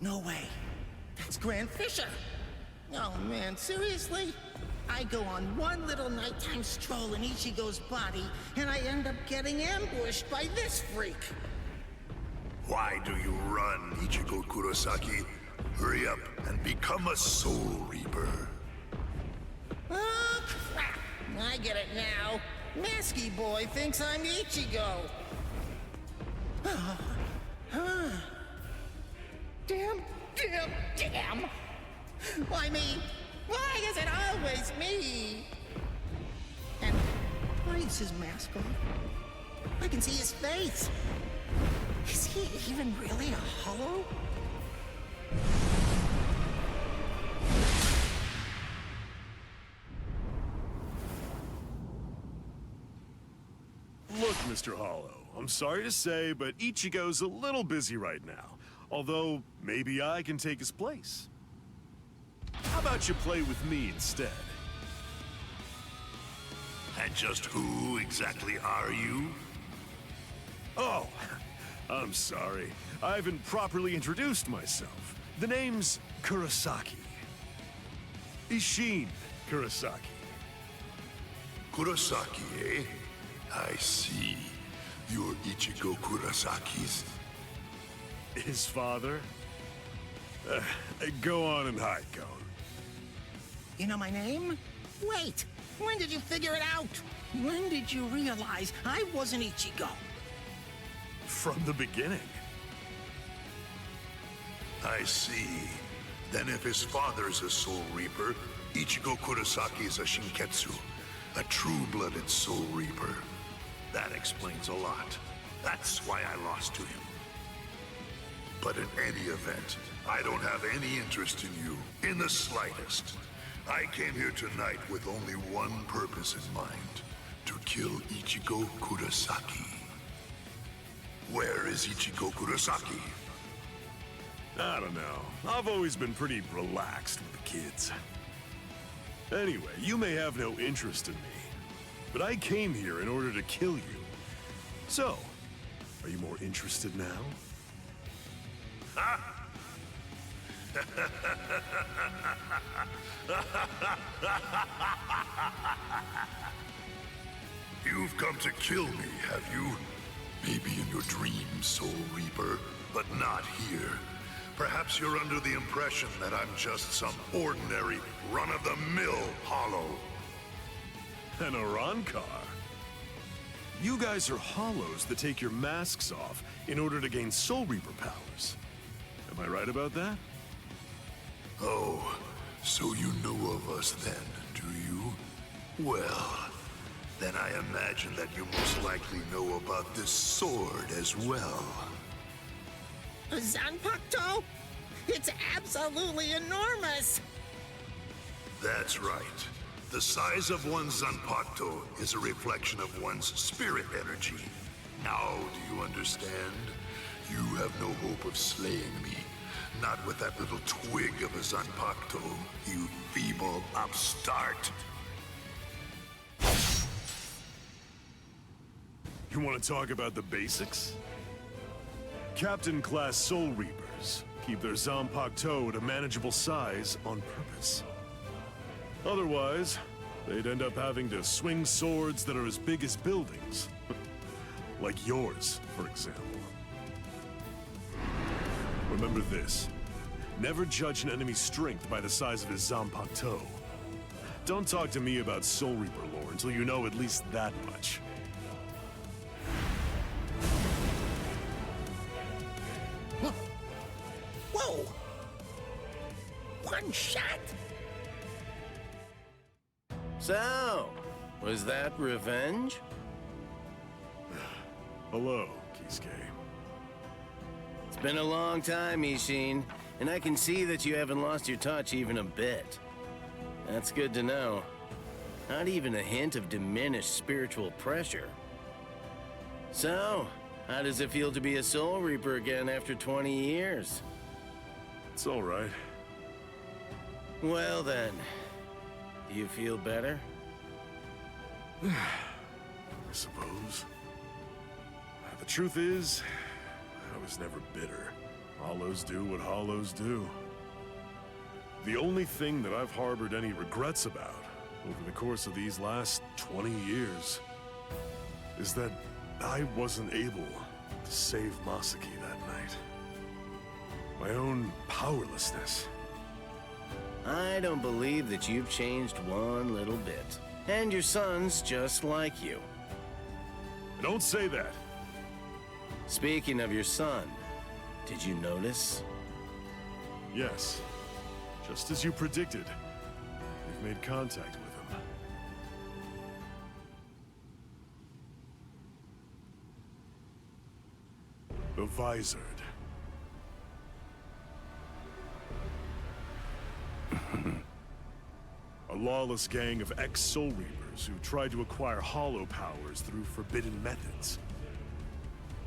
No way. That's Grand Fisher. Oh man, seriously? I go on one little nighttime stroll in Ichigo's body, and I end up getting ambushed by this freak. Why do you run, Ichigo Kurosaki? Hurry up and become a Soul Reaper. Oh, crap. I get it now. Masky Boy thinks I'm Ichigo. Damn. Why me? Why is it always me? And why is his mask off? I can see his face. Is he even really a hollow? Look, Mr. Hollow, I'm sorry to say, but Ichigo's a little busy right now. Although, maybe I can take his place. How about you play with me instead? And just who exactly are you? Oh, I'm sorry. I haven't properly introduced myself. The name's Kurosaki. Ishin Kurosaki. Kurosaki, eh? I see. You're Ichigo Kurosaki's... His father? Go on and hide, Cone. You know my name? Wait, when did you figure it out? When did you realize I wasn't Ichigo? From the beginning. I see. Then if his father's a Soul Reaper, Ichigo Kurosaki is a Shinketsu, a true-blooded Soul Reaper. That explains a lot. That's why I lost to him. But in any event, I don't have any interest in you, in the slightest. I came here tonight with only one purpose in mind, to kill Ichigo Kurosaki. Where is Ichigo Kurosaki? I don't know. I've always been pretty relaxed with the kids. Anyway, you may have no interest in me, but I came here in order to kill you. So, are you more interested now? You've come to kill me, have you? Maybe in your dreams, Soul Reaper, but not here. Perhaps you're under the impression that I'm just some ordinary, run-of-the-mill hollow. An Arankar? You guys are hollows that take your masks off in order to gain Soul Reaper powers. Am I right about that? Oh, so you know of us then, do you? Well, then I imagine that you most likely know about this sword as well. Zanpakuto? It's absolutely enormous! That's right. The size of one's Zanpakuto is a reflection of one's spirit energy. Now do you understand? You have no hope of slaying me. Not with that little twig of a Zanpakuto, you feeble upstart. You want to talk about the basics? Captain-class Soul Reapers keep their Zanpakuto at a manageable size on purpose. Otherwise, they'd end up having to swing swords that are as big as buildings. Like yours, for example. Remember this. Never judge an enemy's strength by the size of his Zanpakuto. Don't talk to me about Soul Reaper lore until you know at least that much. Whoa! One shot? So, was that revenge? Hello, Kisuke. It's been a long time, Ishin, and I can see that you haven't lost your touch even a bit. That's good to know. Not even a hint of diminished spiritual pressure. So, how does it feel to be a Soul Reaper again after 20 years? It's all right. Well then, do you feel better? I suppose. The truth is, I was never bitter. Hollows do what hollows do. The only thing that I've harbored any regrets about over the course of these last 20 years is that I wasn't able to save Masaki that night. My own powerlessness. I don't believe that you've changed one little bit. And your son's just like you. Don't say that. Speaking of your son, did you notice? Yes. Just as you predicted. You've made contact with him. The Visored. A lawless gang of ex-Soul Reapers who tried to acquire hollow powers through forbidden methods.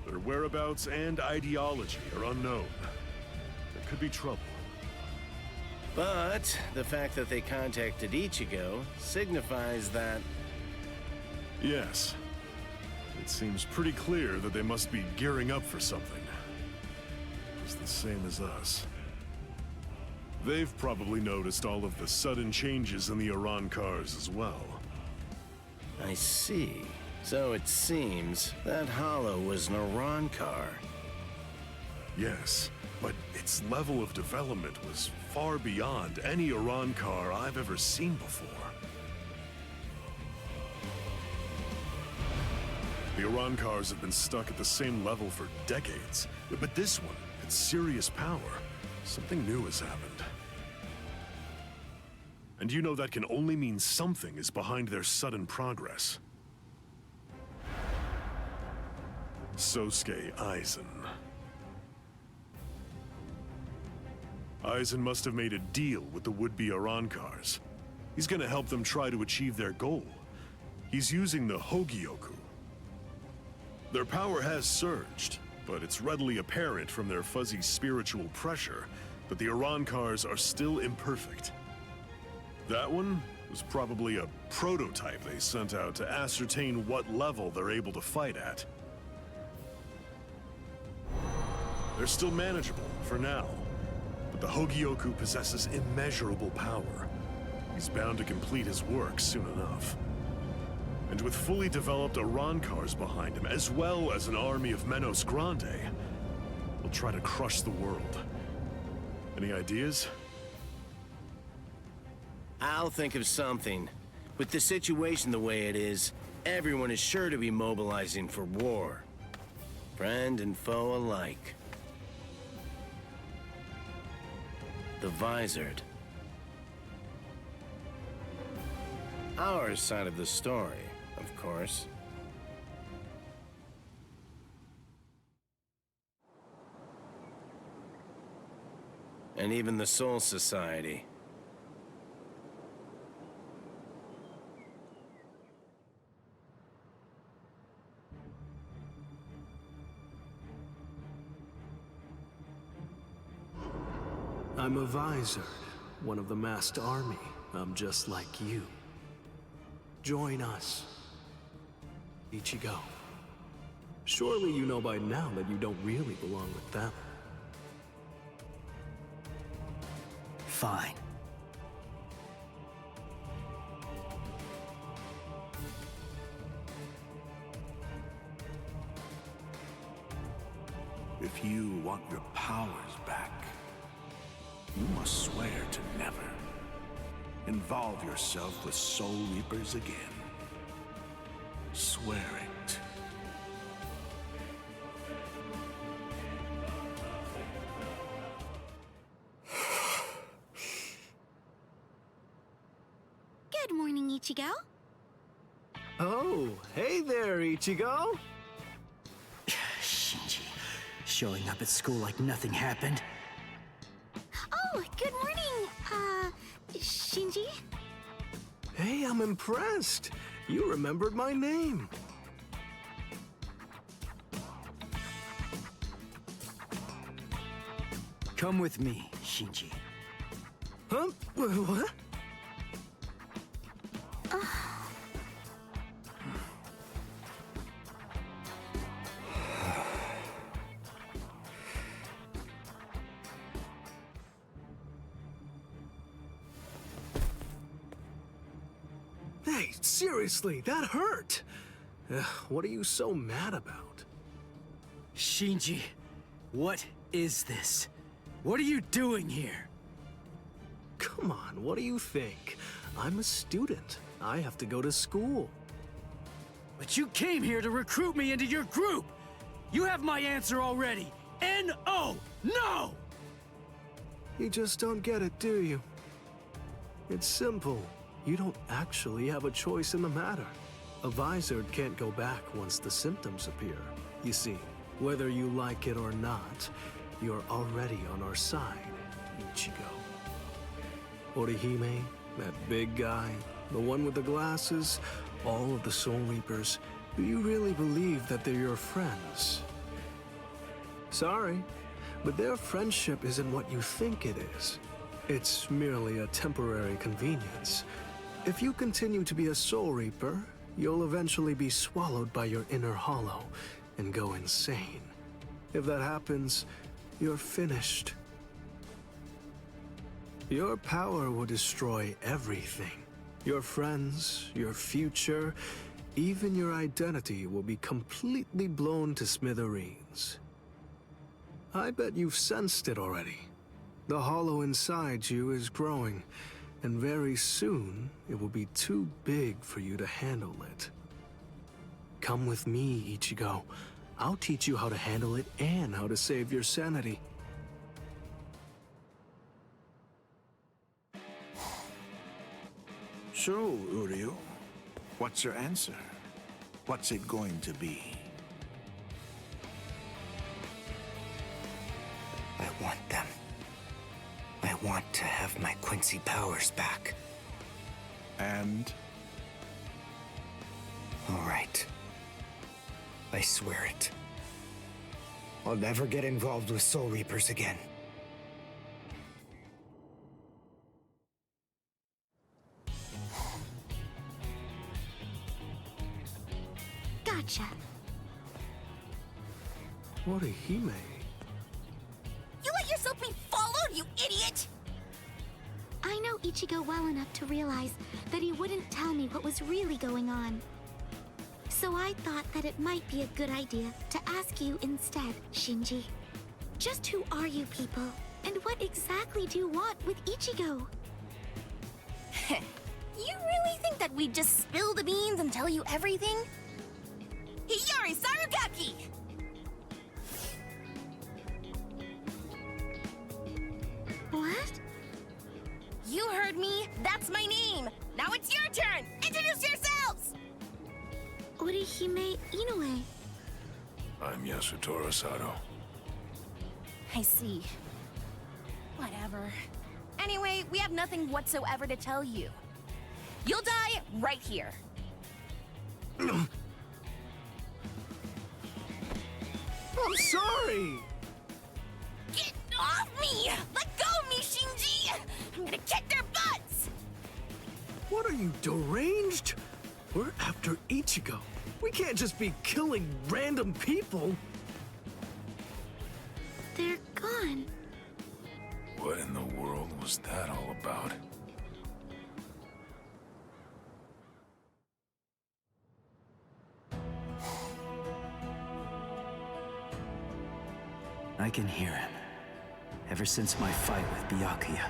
Their whereabouts and ideology are unknown. There could be trouble. But the fact that they contacted Ichigo signifies that... Yes. It seems pretty clear that they must be gearing up for something. It's the same as us. They've probably noticed all of the sudden changes in the Iran cars as well. I see. So it seems that Hollow was an Iran car. Yes, but its level of development was far beyond any Iran car I've ever seen before. The Iran cars have been stuck at the same level for decades, but this one had serious power. Something new has happened. And you know that can only mean something is behind their sudden progress. Sosuke Aizen. Aizen must have made a deal with the would-be Iran cars. He's gonna help them try to achieve their goal. He's using the Hogyoku. Their power has surged, but it's readily apparent from their fuzzy spiritual pressure that the Iran cars are still imperfect. That one was probably a prototype they sent out to ascertain what level they're able to fight at. They're still manageable for now, but the Hogyoku possesses immeasurable power. He's bound to complete his work soon enough. And with fully developed Iran cars behind him, as well as an army of Menos Grande, he'll try to crush the world. Any ideas? I'll think of something. With the situation the way it is, everyone is sure to be mobilizing for war. Friend and foe alike. The Visored. Our side of the story, of course. And even the Soul Society. I'm a Visored, one of the masked army. I'm just like you. Join us. Ichigo. Surely you know by now that you don't really belong with them. Fine. If you want your powers back, you must swear to never involve yourself with Soul Reapers again. Swear it. Good morning, Ichigo. Oh, hey there, Ichigo! Shinji, showing up at school like nothing happened. Oh, good morning, Shinji. Hey, I'm impressed. You remembered my name. Come with me, Shinji. Huh? What? Hey, seriously, that hurt! What are you so mad about? Shinji, what is this? What are you doing here? Come on, what do you think? I'm a student. I have to go to school. But you came here to recruit me into your group! You have my answer already! N-O! No! You just don't get it, do you? It's simple. You don't actually have a choice in the matter. A Visored can't go back once the symptoms appear. You see, whether you like it or not, you're already on our side, Ichigo. Orihime, that big guy, the one with the glasses, all of the Soul Reapers, do you really believe that they're your friends? Sorry, but their friendship isn't what you think it is. It's merely a temporary convenience. If you continue to be a Soul Reaper, you'll eventually be swallowed by your inner hollow and go insane. If that happens, you're finished. Your power will destroy everything. Your friends, your future, even your identity will be completely blown to smithereens. I bet you've sensed it already. The hollow inside you is growing, and very soon it will be too big for you to handle it. Come with me, Ichigo. I'll teach you how to handle it and how to save your sanity. So, Uryu, what's your answer? What's it going to be? I want them. I want to have my Quincy powers back. And? All right. I swear it. I'll never get involved with Soul Reapers again. Gotcha. Orihime? You let yourself be followed, you idiot! I know Ichigo well enough to realize that he wouldn't tell me what was really going on. So I thought that it might be a good idea to ask you instead, Shinji. Just who are you people? And what exactly do you want with Ichigo? You really think that we'd just spill the beans and tell you everything? Hiyari Sarugaki! What? You heard me. That's my name. Now it's your turn. Introduce yourselves! Orihime Inoue. I'm Yasutoro Sato. I see. Whatever. Anyway, we have nothing whatsoever to tell you. You'll die right here. I'm sorry! Get off me! Let go of me, Shinji! I'm gonna kick their butts! What are you, deranged? We're after Ichigo. We can't just be killing random people. They're gone. What in the world was that all about? I can hear him. Ever since my fight with Byakuya.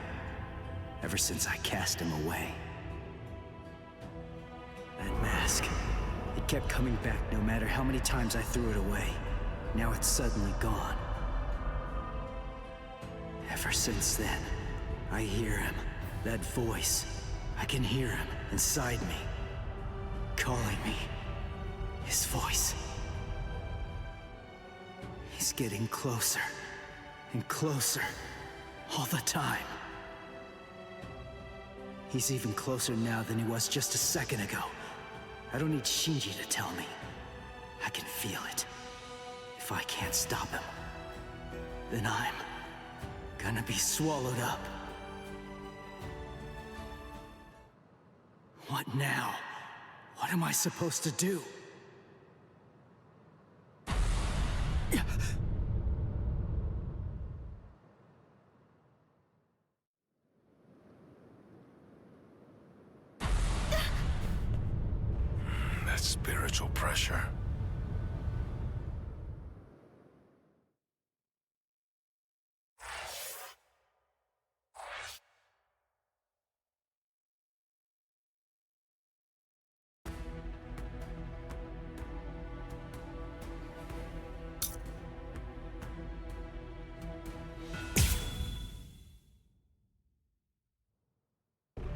Ever since I cast him away. That mask. It kept coming back no matter how many times I threw it away. Now it's suddenly gone. Ever since then, I hear him. That voice. I can hear him inside me. Calling me. His voice. He's getting closer. And closer. All the time. He's even closer now than he was just a second ago. I don't need Shinji to tell me. I can feel it. If I can't stop him, then I'm gonna be swallowed up. What now? What am I supposed to do? Spiritual pressure.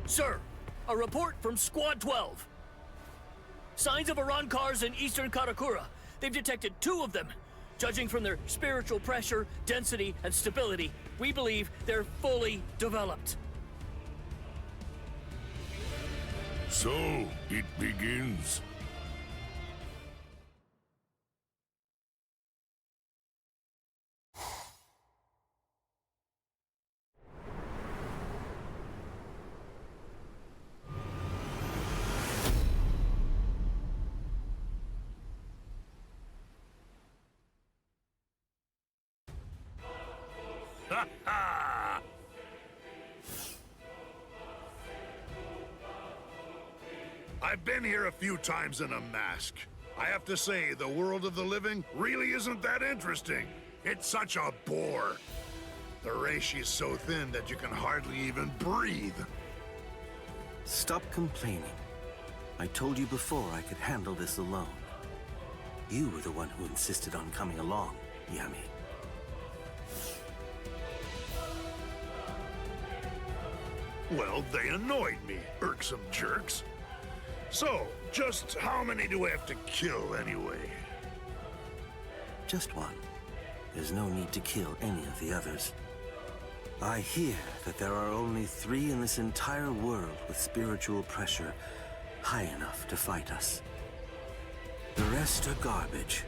Sir, a report from Squad 12. Signs of Arancars in eastern Karakura. They've detected 2 of them. Judging from their spiritual pressure, density, and stability, we believe they're fully developed. So, it begins. I've been here a few times in a mask. I have to say, the world of the living really isn't that interesting. It's such a bore. The reishi is so thin that you can hardly even breathe. Stop complaining. I told you before I could handle this alone. You were the one who insisted on coming along, Yami. Well, they annoyed me, irksome jerks. So, just how many do we have to kill anyway? Just one. There's no need to kill any of the others. I hear that there are only 3 in this entire world with spiritual pressure high enough to fight us. The rest are garbage.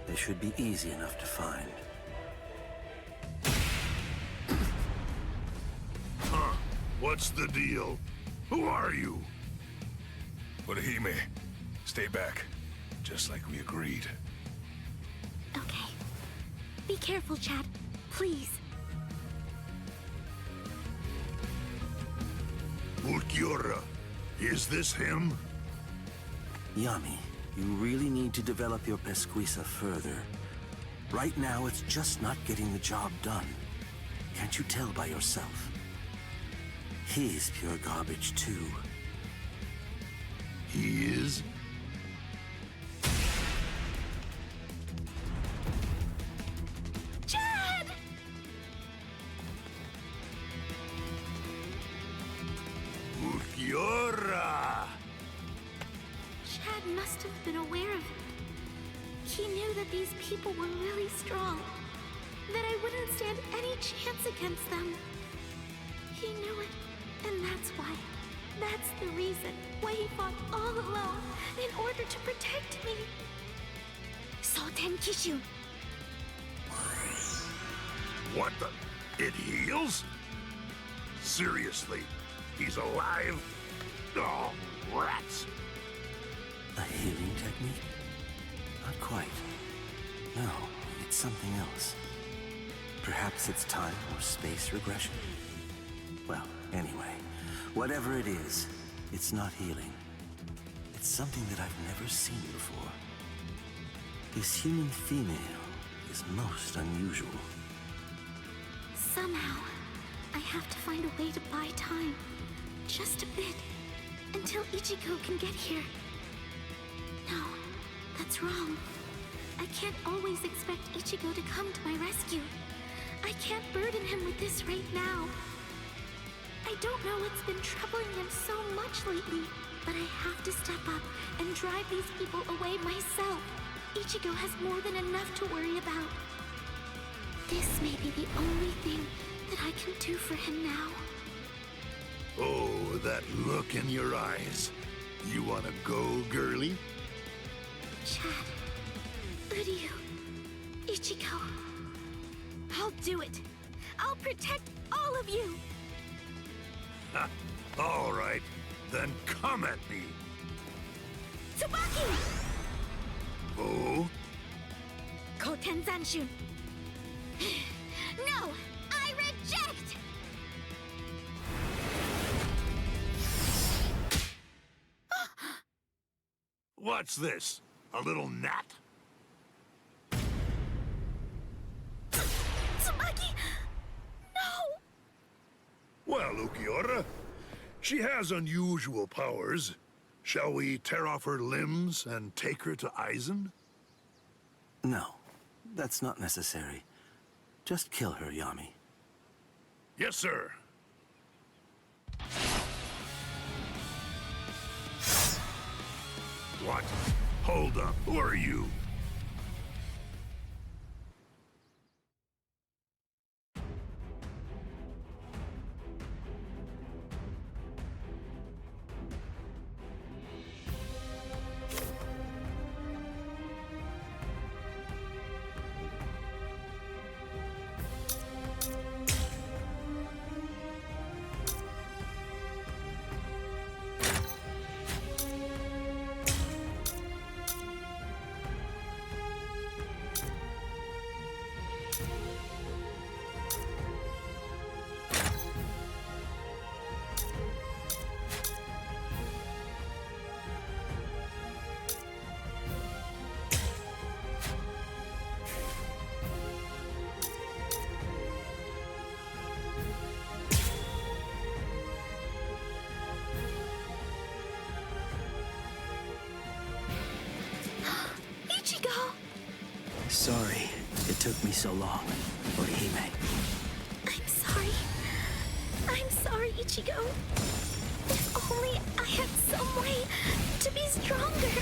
They should be easy enough to find. Huh? What's the deal? Who are you? Orihime, stay back. Just like we agreed. Okay. Be careful, Chad. Please. Ulquiorra, is this him? Yami, you really need to develop your pesquisa further. Right now, it's just not getting the job done. Can't you tell by yourself? He's pure garbage, too. He is? Chad! Ulquiorra! Chad must have been aware of it. He knew that these people were really strong. That I wouldn't stand any chance against them. He knew it, and that's why. That's the reason why he fought all alone in order to protect me. Soten Kishu. What the? It heals? Seriously? He's alive? Oh, rats! A healing technique? Not quite. No, it's something else. Perhaps it's time or space regression? Well, anyway, whatever it is, it's not healing. It's something that I've never seen before. This human female is most unusual. Somehow, I have to find a way to buy time. Just a bit. Until Ichigo can get here. No, that's wrong. I can't always expect Ichigo to come to my rescue. I can't burden him with this right now. I don't know what's been troubling him so much lately, but I have to step up and drive these people away myself. Ichigo has more than enough to worry about. This may be the only thing that I can do for him now. Oh, that look in your eyes. You wanna go, girlie? Chad, Uryu, Ichigo. I'll do it. I'll protect all of you. Ha! All right, then come at me. Tsubaki! Oh? Koten Zanshun. No! I reject! What's this? A little gnat? Tsubaki! No! Well, Ukiura, she has unusual powers. Shall we tear off her limbs and take her to Aizen? No, that's not necessary. Just kill her, Yami. Yes, sir. What? Hold up. Who are you? Sorry it took me so long, Orihime. I'm sorry. I'm sorry, Ichigo. If only I had some way to be stronger.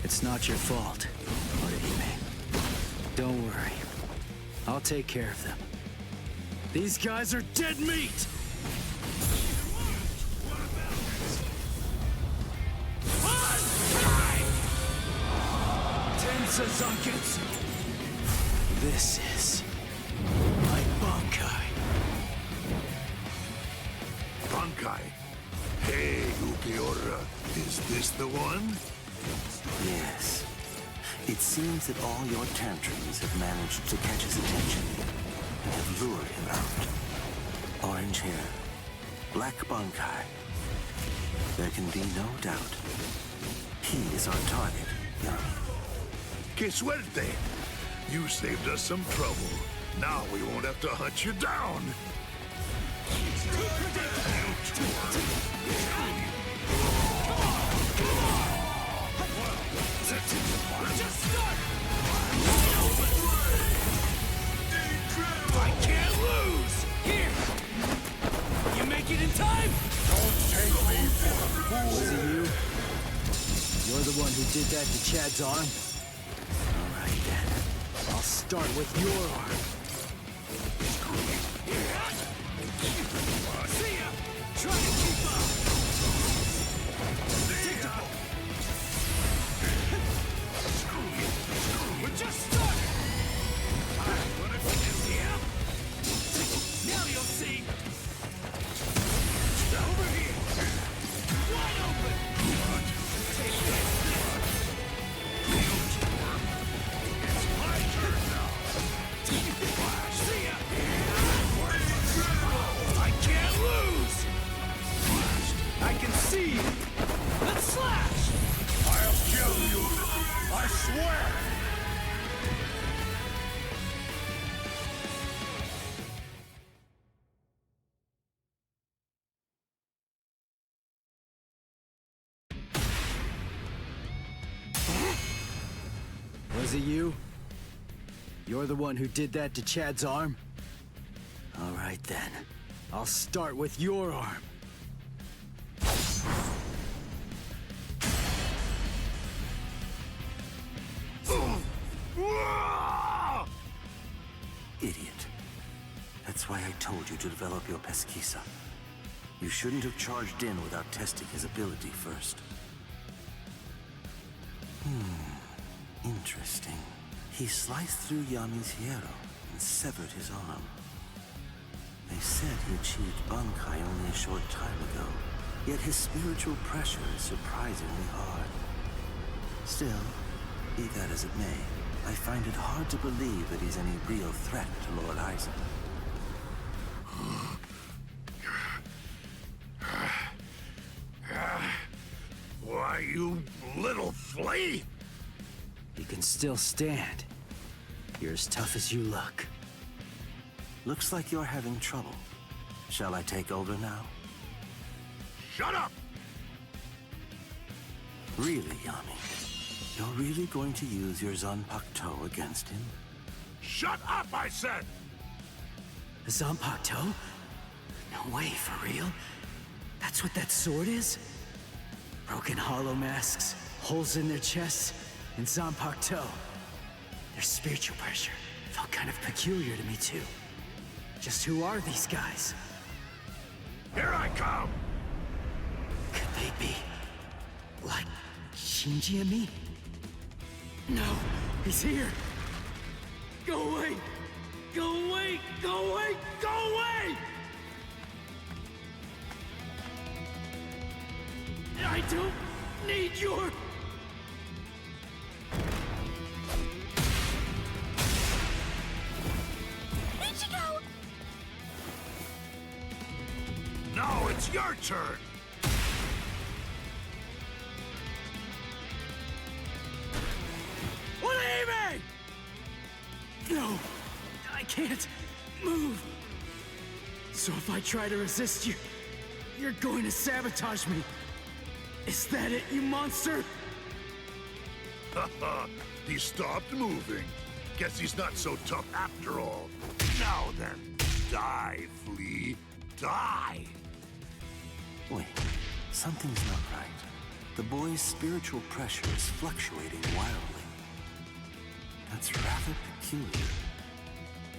It's not your fault, Orihime. Don't worry. I'll take care of them. These guys are dead meat! This is my Bankai. Bankai? Hey, Ukiura, is this the one? Yes. It seems that all your tantrums have managed to catch his attention and have lured him out. Orange hair, black Bankai. There can be no doubt. He is our target, Yami. Que suerte! You saved us some trouble. Now we won't have to hunt you down. I can't lose! Here! You make it in time? Don't take me for a fool! Was it you? You're the one who did that to Chad's arm? All right, then. I'll start with your arm. See ya! Try to keep up! We're just started! I'm gonna kill you! Now you'll see! Over here! Wide open! Take this! It's my turn now! See ya! I can't lose! I can see you! Let's slash! I'll kill you! I swear! Was it you? You're the one who did that to Chad's arm? All right, then. I'll start with your arm. Idiot. That's why I told you to develop your pesquisa. You shouldn't have charged in without testing his ability first. Interesting. He sliced through Yami's hierro and severed his arm. They said he achieved Bankai only a short time ago, yet his spiritual pressure is surprisingly hard. Still, be that as it may, I find it hard to believe that he's any real threat to Lord Aizen. What? Why, you little flea! You can still stand. You're as tough as you look. Looks like you're having trouble. Shall I take over now? Shut up! Really, Yami? You're really going to use your Zanpakuto against him? Shut up, I said! Zanpakuto? No way, for real? That's what that sword is? Broken hollow masks, holes in their chests, and Zanpakuto. Their spiritual pressure felt kind of peculiar to me, too. Just who are these guys? Here I come! Could they be... like Shinji and me? No, he's here! Go away! Go away! Go away! Go away! I don't need your... Ichigo! Now it's your turn! Leave me! No, I can't move. So if I try to resist you, you're going to sabotage me. Is that it, you monster? Haha, he stopped moving. Guess he's not so tough after all. Now then, die, flea. Die! Wait, something's not right. The boy's spiritual pressure is fluctuating wildly. That's rather peculiar.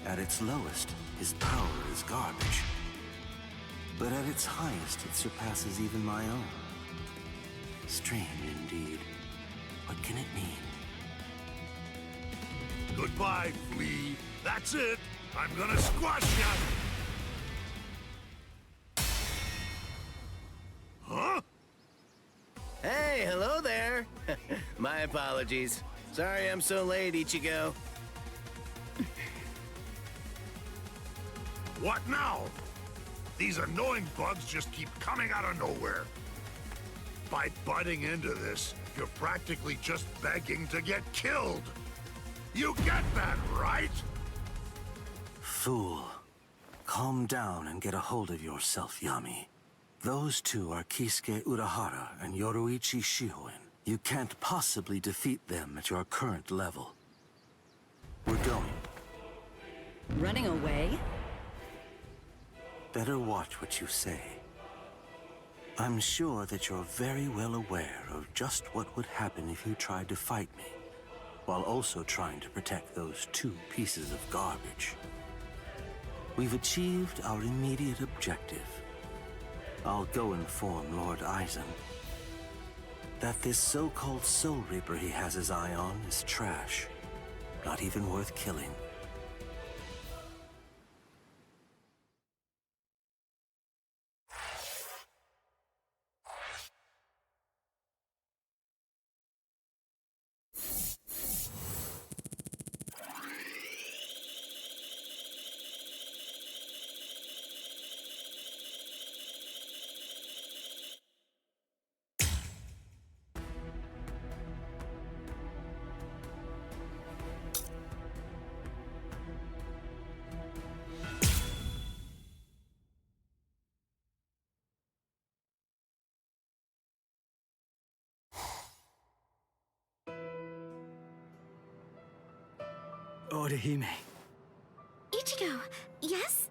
At its lowest, his power is garbage. But at its highest, it surpasses even my own. Strange indeed. What can it mean? Goodbye, flea. That's it. I'm gonna squash ya! Huh? Hey, hello there. My apologies. Sorry I'm so late, Ichigo. What now? These annoying bugs just keep coming out of nowhere. By butting into this, you're practically just begging to get killed. You get that, right? Fool. Calm down and get a hold of yourself, Yami. Those two are Kisuke Urahara and Yoruichi Shihoin. You can't possibly defeat them at your current level. We're going. Running away? Better watch what you say. I'm sure that you're very well aware of just what would happen if you tried to fight me, while also trying to protect those two pieces of garbage. We've achieved our immediate objective. I'll go inform Lord Aizen that this so-called Soul Reaper he has his eye on is trash, not even worth killing. Orihime, Ichigo, yes?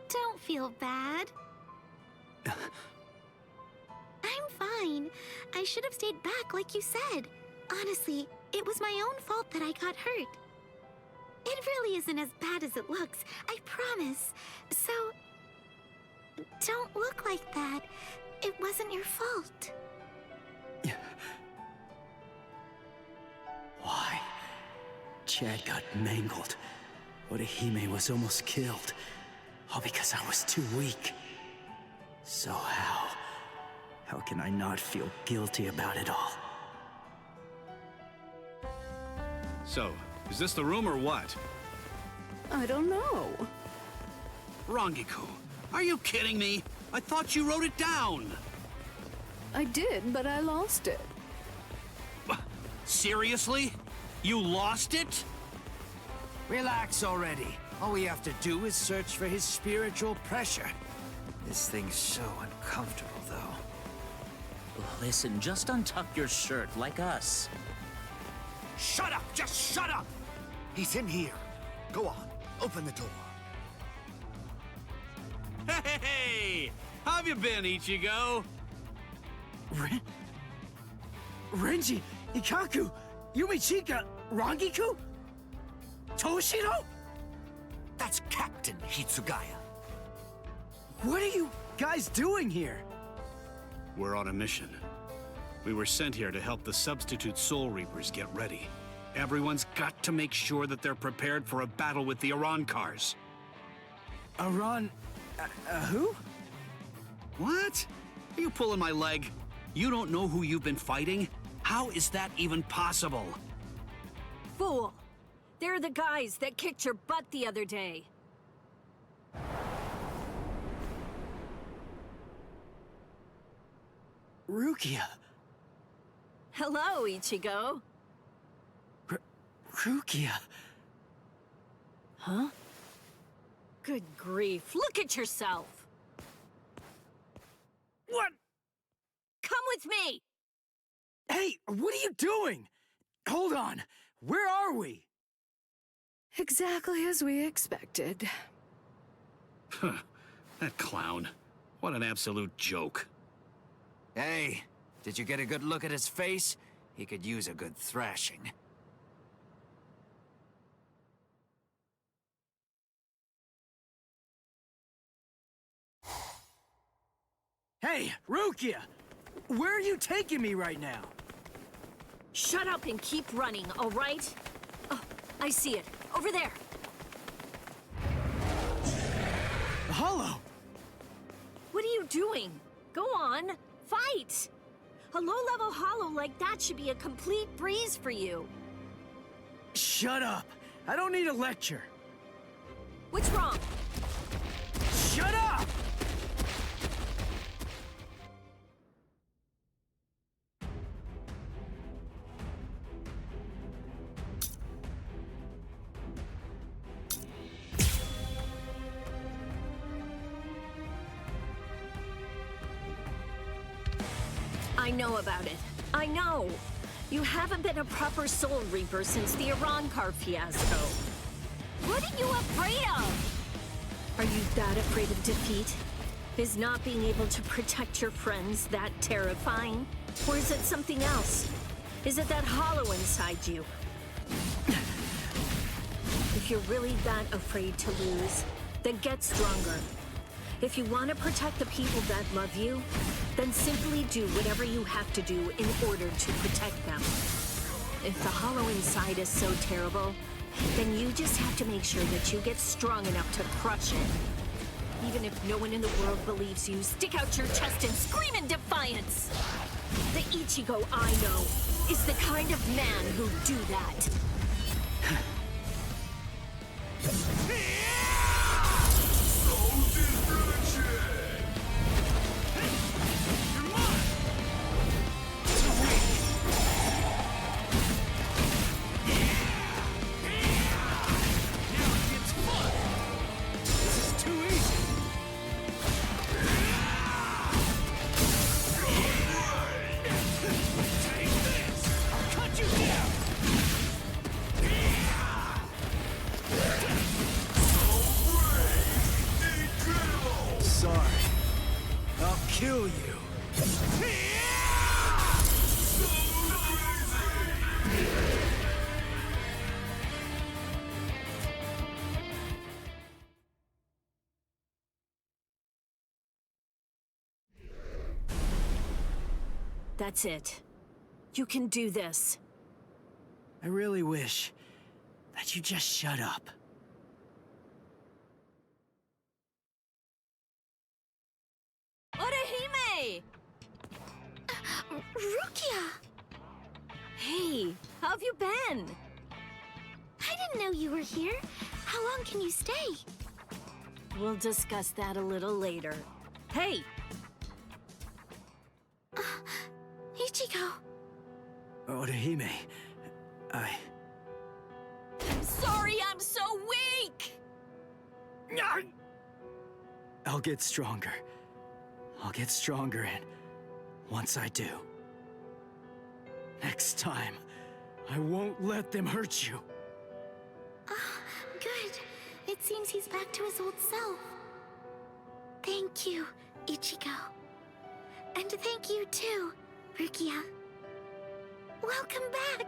Don't feel bad. I'm fine. I should have stayed back like you said. Honestly, it was my own fault that I got hurt. It really isn't as bad as it looks, I promise. So, don't look like that. It wasn't your fault. Why? Chad got mangled. Orihime was almost killed. All because I was too weak. So how can I not feel guilty about it all? So, is this the room or what? I don't know. Rangiku, are you kidding me? I thought you wrote it down. I did, but I lost it. Seriously? You lost it? Relax already. All we have to do is search for his spiritual pressure. This thing's so uncomfortable, though. Listen, just untuck your shirt like us. Shut up! Just shut up! He's in here. Go on, open the door. Hey! How have you been, Ichigo? Renji, Ikaku, Yumichika, Rangiku? Toshiro? That's Captain Hitsugaya. What are you guys doing here? We're on a mission. We were sent here to help the substitute Soul Reapers get ready. Everyone's got to make sure that they're prepared for a battle with the Arancars. Who? What? Are you pulling my leg? You don't know who you've been fighting? How is that even possible? Fool! They're the guys that kicked your butt the other day. Rukia. Hello, Ichigo. Rukia. Huh? Good grief, look at yourself! What? Come with me! Hey, what are you doing? Hold on, where are we? Exactly as we expected. Huh, that clown. What an absolute joke. Hey, did you get a good look at his face? He could use a good thrashing. Hey, Rukia! Where are you taking me right now? Shut up and keep running, all right? Oh, I see it. Over there. Hollow! What are you doing? Go on, fight! A low-level hollow like that should be a complete breeze for you. Shut up! I don't need a lecture. What's wrong? Shut up! I know about it. I know. You haven't been a proper Soul Reaper since the Arankar fiasco. What are you afraid of? Are you that afraid of defeat? Is not being able to protect your friends that terrifying? Or is it something else? Is it that hollow inside you? If you're really that afraid to lose, then get stronger. If you want to protect the people that love you, then simply do whatever you have to do in order to protect them. If the hollow inside is so terrible, then you just have to make sure that you get strong enough to crush it. Even if no one in the world believes you, stick out your chest and scream in defiance! The Ichigo I know is the kind of man who'd do that. Kill you. That's it. You can do this. I really wish that you just shut up. Orihime! Rukia! Hey, how have you been? I didn't know you were here. How long can you stay? We'll discuss that a little later. Hey! Ichigo! Orihime, I'm sorry I'm so weak! I'll get stronger. I'll get stronger, and once I do, next time, I won't let them hurt you. Good. It seems he's back to his old self. Thank you, Ichigo. And thank you too, Rukia. Welcome back!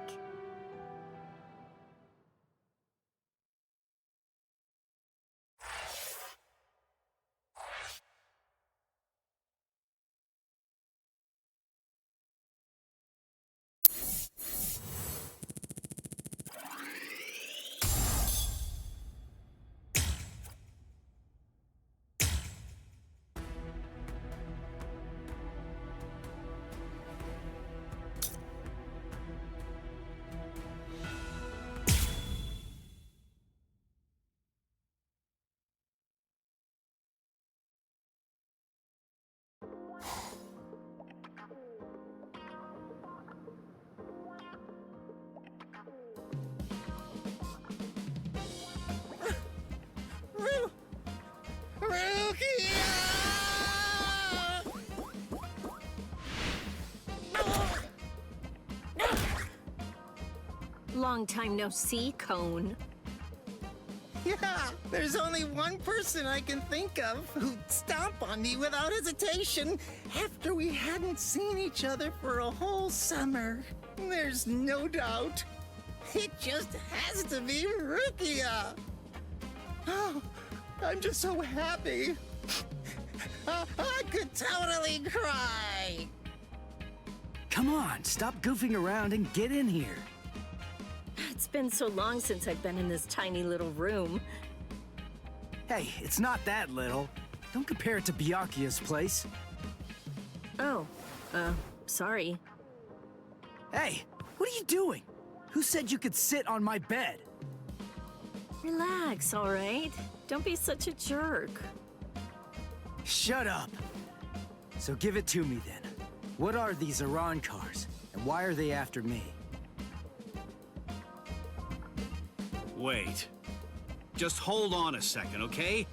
Long time no see, Cone. Yeah, there's only one person I can think of who'd stomp on me without hesitation after we hadn't seen each other for a whole summer. There's no doubt. It just has to be Rukia. Oh, I'm just so happy. I could totally cry. Come on, stop goofing around and get in here. It's been so long since I've been in this tiny little room. Hey, it's not that little. Don't compare it to Byakuya's place. Oh, sorry. Hey, what are you doing? Who said you could sit on my bed? Relax, all right? Don't be such a jerk. Shut up. So give it to me then. What are these Iran cars, and why are they after me? Wait. Just hold on a second, okay?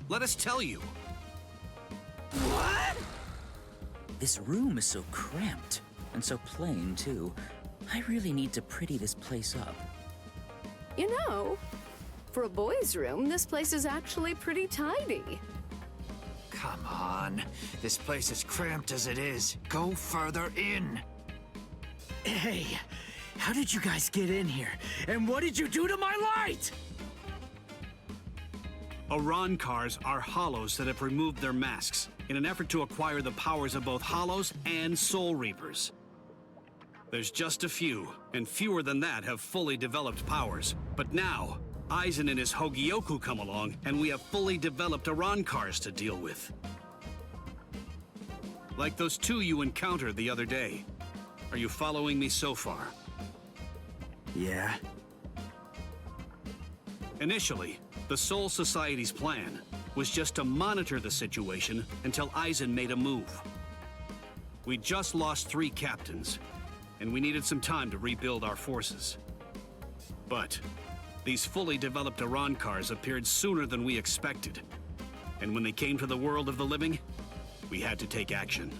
Let us tell you. What? This room is so cramped, and so plain, too. I really need to pretty this place up. You know, for a boys' room, this place is actually pretty tidy. Come on. This place is cramped as it is. Go further in. Hey, how did you guys get in here? And what did you do to my light? Iran cars are hollows that have removed their masks in an effort to acquire the powers of both hollows and soul reapers. There's just a few, and fewer than that have fully developed powers. But now, Aizen and his Hogyoku come along, and we have fully developed Iran cars to deal with. Like those two you encountered the other day. Are you following me so far? Yeah. Initially, the Soul Society's plan was just to monitor the situation until Aizen made a move. We just lost 3 captains, and we needed some time to rebuild our forces. But these fully developed Iran cars appeared sooner than we expected. And when they came to the world of the living, we had to take action.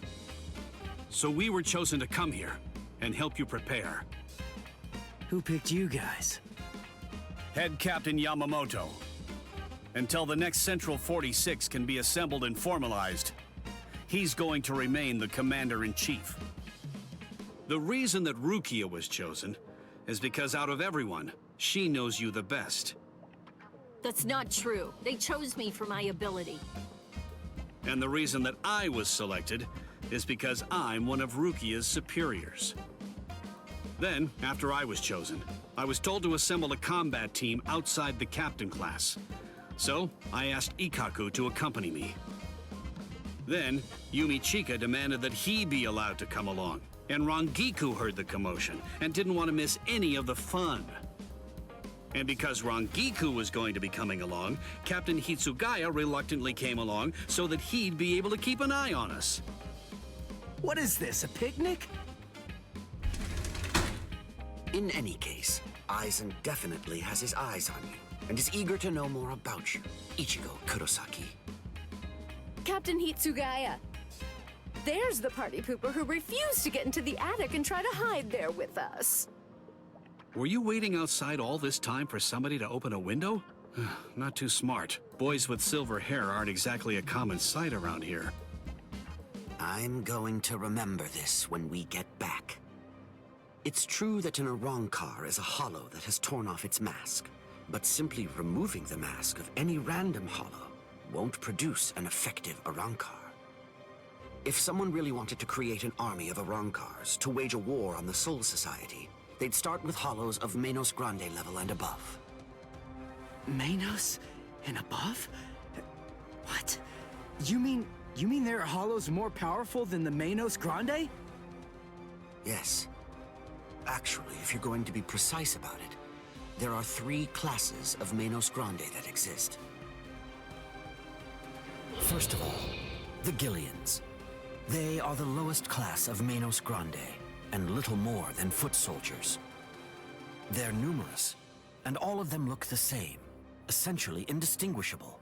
So we were chosen to come here and help you prepare. Who picked you guys? Head Captain Yamamoto. Until the next Central 46 can be assembled and formalized, he's going to remain the Commander-in-Chief. The reason that Rukia was chosen is because out of everyone, she knows you the best. That's not true. They chose me for my ability. And the reason that I was selected is because I'm one of Rukia's superiors. Then, after I was chosen, I was told to assemble a combat team outside the captain class. So, I asked Ikkaku to accompany me. Then, Yumi Chika demanded that he be allowed to come along, and Rangiku heard the commotion and didn't want to miss any of the fun. And because Rangiku was going to be coming along, Captain Hitsugaya reluctantly came along so that he'd be able to keep an eye on us. What is this, a picnic? In any case, Aizen definitely has his eyes on you, and is eager to know more about you, Ichigo Kurosaki. Captain Hitsugaya. There's the party pooper who refused to get into the attic and try to hide there with us. Were you waiting outside all this time for somebody to open a window? Not too smart. Boys with silver hair aren't exactly a common sight around here. I'm going to remember this when we get back. It's true that an Arrancar is a hollow that has torn off its mask, but simply removing the mask of any random hollow won't produce an effective Arrancar. If someone really wanted to create an army of Arrancars to wage a war on the Soul Society, they'd start with hollows of Menos Grande level and above. Menos and above? What? You mean there are hollows more powerful than the Menos Grande? Yes. Actually, if you're going to be precise about it, there are 3 classes of Menos Grande that exist. First of all, the Gillians. They are the lowest class of Menos Grande, and little more than foot soldiers. They're numerous, and all of them look the same, essentially indistinguishable.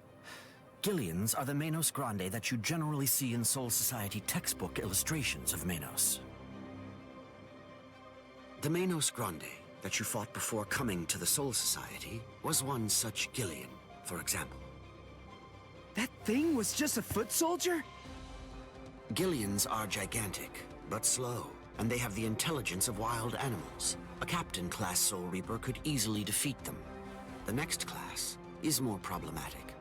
Gillians are the Menos Grande that you generally see in Soul Society textbook illustrations of Menos. The Menos Grande that you fought before coming to the Soul Society was one such Gillian, for example. That thing was just a foot soldier? Gillians are gigantic, but slow, and they have the intelligence of wild animals. A Captain-class Soul Reaper could easily defeat them. The next class is more problematic.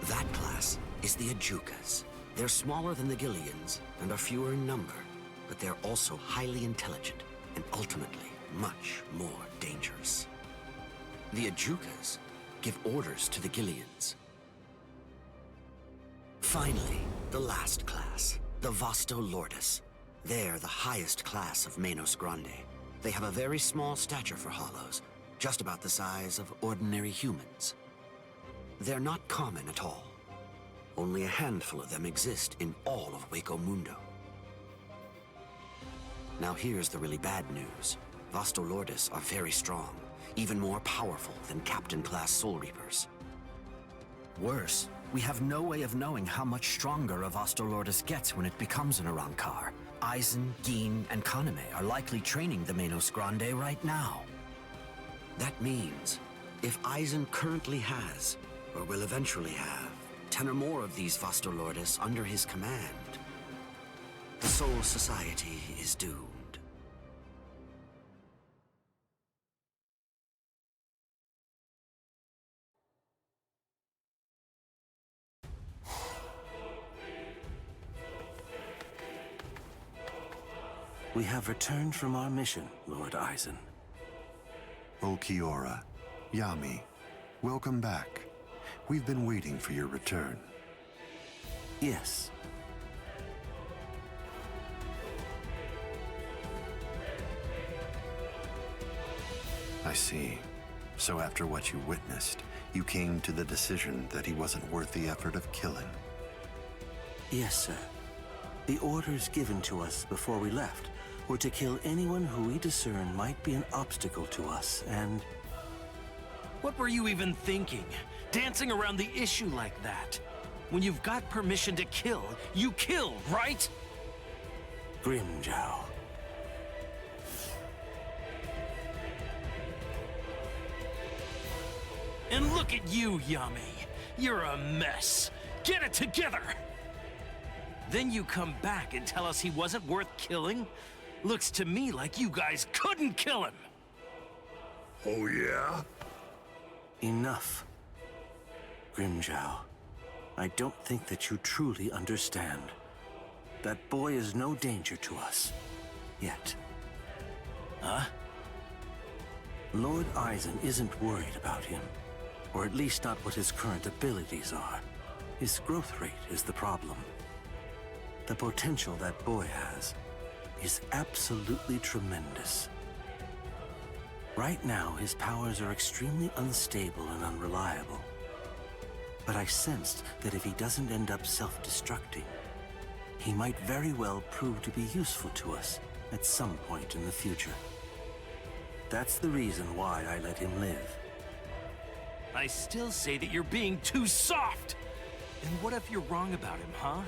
That class is the Ajukas. They're smaller than the Gillians and are fewer in number, but they're also highly intelligent and ultimately much more dangerous. The Ajukas give orders to the Gillians. Finally, the last class, the Vasto Lordes. They're the highest class of Menos Grande. They have a very small stature for hollows, just about the size of ordinary humans. They're not common at all. Only a handful of them exist in all of Hueco Mundo. Now here's the really bad news. Vasto Lordes are very strong, even more powerful than Captain-class Soul Reapers. Worse, we have no way of knowing how much stronger a Vasto Lordes gets when it becomes an Arrancar. Aizen, Gin, and Kaname are likely training the Menos Grande right now. That means, if Aizen currently has, or will eventually have, 10 or more of these Vasto Lordes under his command, the Soul Society is doomed. We have returned from our mission, Lord Aizen. Ulquiorra, Yami, welcome back. We've been waiting for your return. Yes. I see. So after what you witnessed, you came to the decision that he wasn't worth the effort of killing. Yes, sir. The orders given to us before we left were to kill anyone who we discern might be an obstacle to us, and... What were you even thinking? Dancing around the issue like that? When you've got permission to kill, you kill, right? Grimjow. And look at you, Yami. You're a mess. Get it together! Then you come back and tell us he wasn't worth killing? Looks to me like you guys couldn't kill him! Oh, yeah? Enough. Grimjow, I don't think that you truly understand. That boy is no danger to us. Yet. Huh? Lord Aizen isn't worried about him. Or at least not what his current abilities are. His growth rate is the problem. The potential that boy has is absolutely tremendous. Right now, his powers are extremely unstable and unreliable. But I sensed that if he doesn't end up self-destructing, he might very well prove to be useful to us at some point in the future. That's the reason why I let him live. I still say that you're being too soft! And what if you're wrong about him, huh?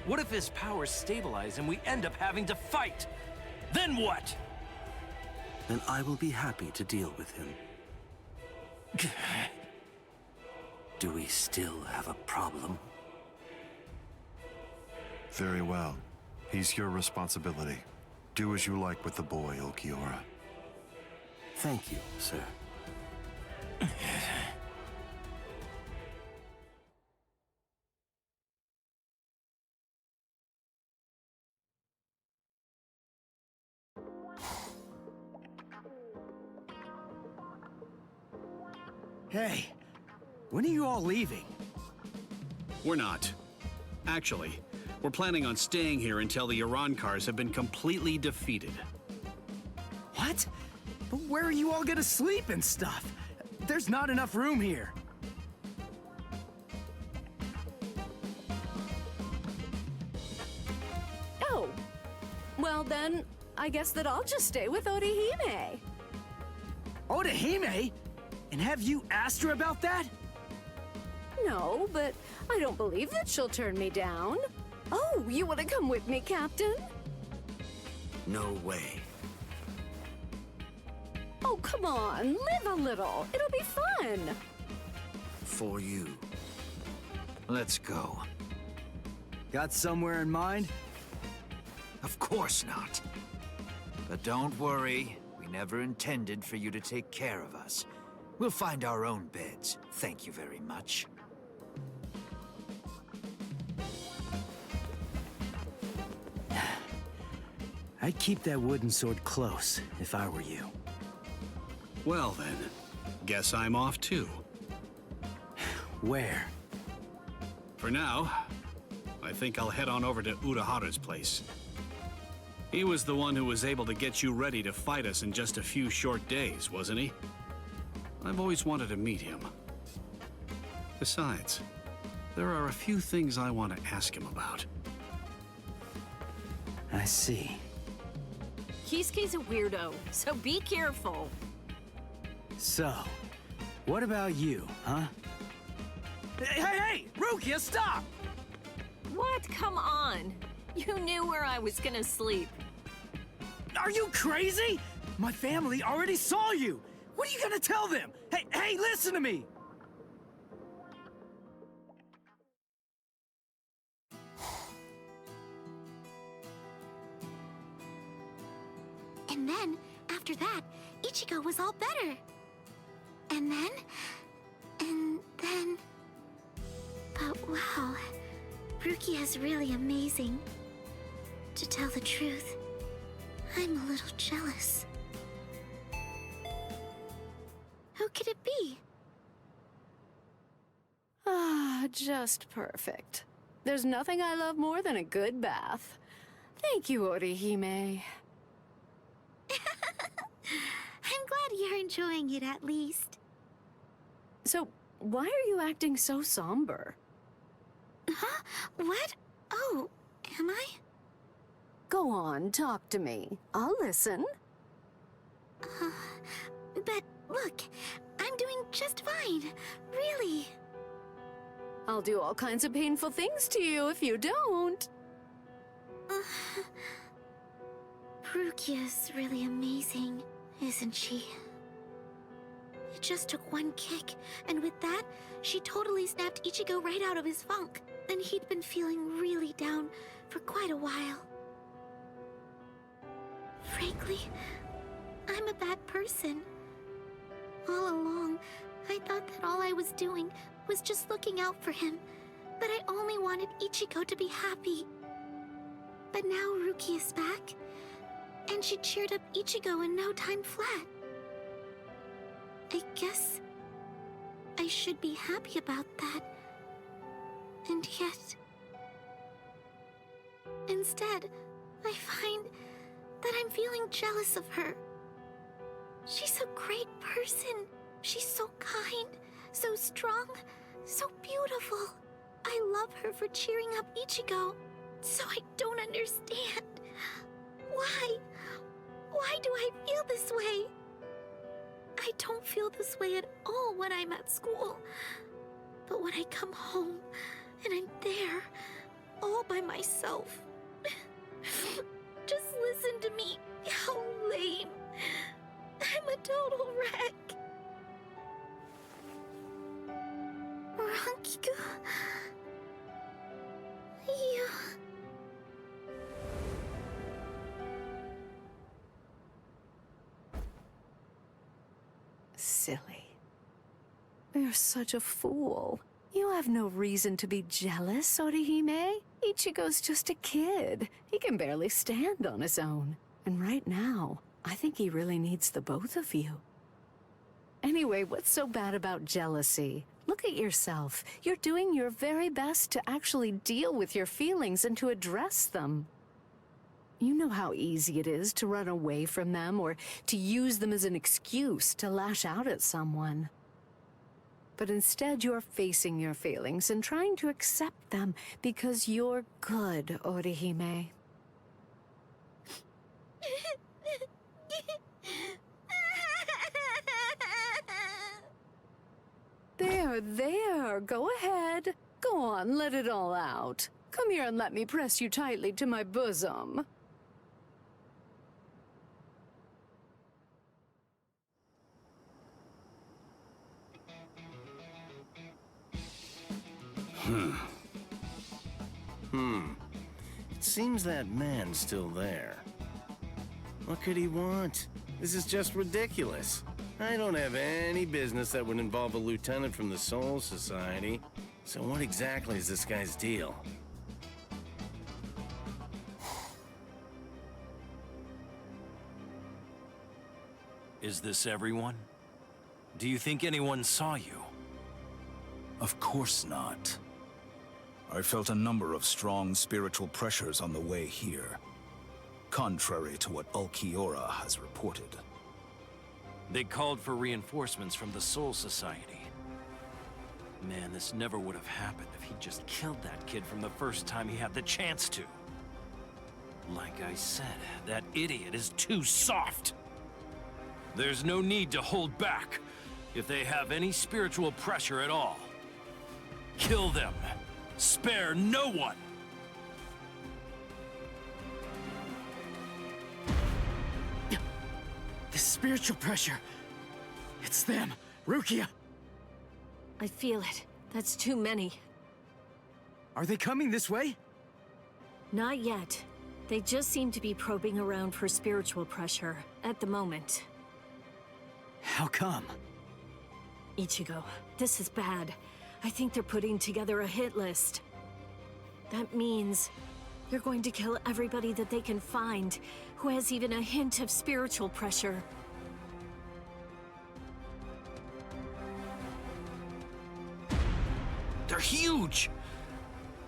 What if his powers stabilize and we end up having to fight? Then what? Then I will be happy to deal with him. Do we still have a problem? Very well. He's your responsibility. Do as you like with the boy, Ulquiorra. Thank you, sir. Hey, when are you all leaving? We're not. Actually, we're planning on staying here until the Urankars have been completely defeated. What? But where are you all gonna sleep and stuff? There's not enough room here. Oh. Well then, I guess that I'll just stay with Orihime. Orihime? And have you asked her about that? No, but I don't believe that she'll turn me down. Oh, you want to come with me, Captain? No way. Oh, come on, live a little. It'll be fun. For you. Let's go. Got somewhere in mind? Of course not. But don't worry, we never intended for you to take care of us. We'll find our own beds. Thank you very much. I'd keep that wooden sword close if I were you. Well then, guess I'm off too. Where? For now, I think I'll head on over to Urahara's place. He was the one who was able to get you ready to fight us in just a few short days, wasn't he? I've always wanted to meet him. Besides, there are a few things I want to ask him about. I see. Kisuke's a weirdo, so be careful. So, what about you, huh? Hey, Rukia, stop! What? Come on. You knew where I was gonna sleep. Are you crazy? My family already saw you. What are you gonna tell them? Hey, listen to me! And then, after that, Ichigo was all better. And then... But wow, Rukia is really amazing. To tell the truth, I'm a little jealous. Who could it be? Ah, just perfect. There's nothing I love more than a good bath. Thank you, Orihime. I'm glad you're enjoying it at least. So, why are you acting so somber? Huh? What? Oh, am I? Go on, talk to me. I'll listen. But look, I'm doing just fine. Really. I'll do all kinds of painful things to you if you don't. Rukia's really amazing, isn't she? It just took one kick, and with that, she totally snapped Ichigo right out of his funk. And he'd been feeling really down for quite a while. Frankly, I'm a bad person. All along, I thought that all I was doing was just looking out for him, that I only wanted Ichigo to be happy. But now Ruki is back, and she cheered up Ichigo in no time flat. I guess I should be happy about that. And yet, instead, I find that I'm feeling jealous of her. She's a great person. She's so kind, so strong, so beautiful. I love her for cheering up Ichigo. So I don't understand. Why? Why do I feel this way? I don't feel this way at all when I'm at school. But when I come home and I'm there, all by myself, just listen to me. How lame. I'm a total wreck. Rankiku. You... Silly. You're such a fool. You have no reason to be jealous, Orihime. Ichigo's just a kid. He can barely stand on his own. And right now, I think he really needs the both of you. Anyway, what's so bad about jealousy? Look at yourself. You're doing your very best to actually deal with your feelings and to address them. You know how easy it is to run away from them or to use them as an excuse to lash out at someone. But instead, you're facing your feelings and trying to accept them because you're good, Orihime. There, go ahead. Go on, let it all out. Come here and let me press you tightly to my bosom. It seems that man's still there. What could he want? This is just ridiculous. I don't have any business that would involve a lieutenant from the Soul Society. So what exactly is this guy's deal? Is this everyone? Do you think anyone saw you? Of course not. I felt a number of strong spiritual pressures on the way here, contrary to what Ulquiorra has reported. They called for reinforcements from the Soul Society. Man, this never would have happened if he just killed that kid from the first time he had the chance to. Like I said, that idiot is too soft. There's no need to hold back if they have any spiritual pressure at all. Kill them. Spare no one. The spiritual pressure. It's them. Rukia. I feel it. That's too many. Are they coming this way? Not yet. They just seem to be probing around for spiritual pressure at the moment. How come? Ichigo, this is bad. I think they're putting together a hit list. That means they're going to kill everybody that they can find who has even a hint of spiritual pressure. They're huge!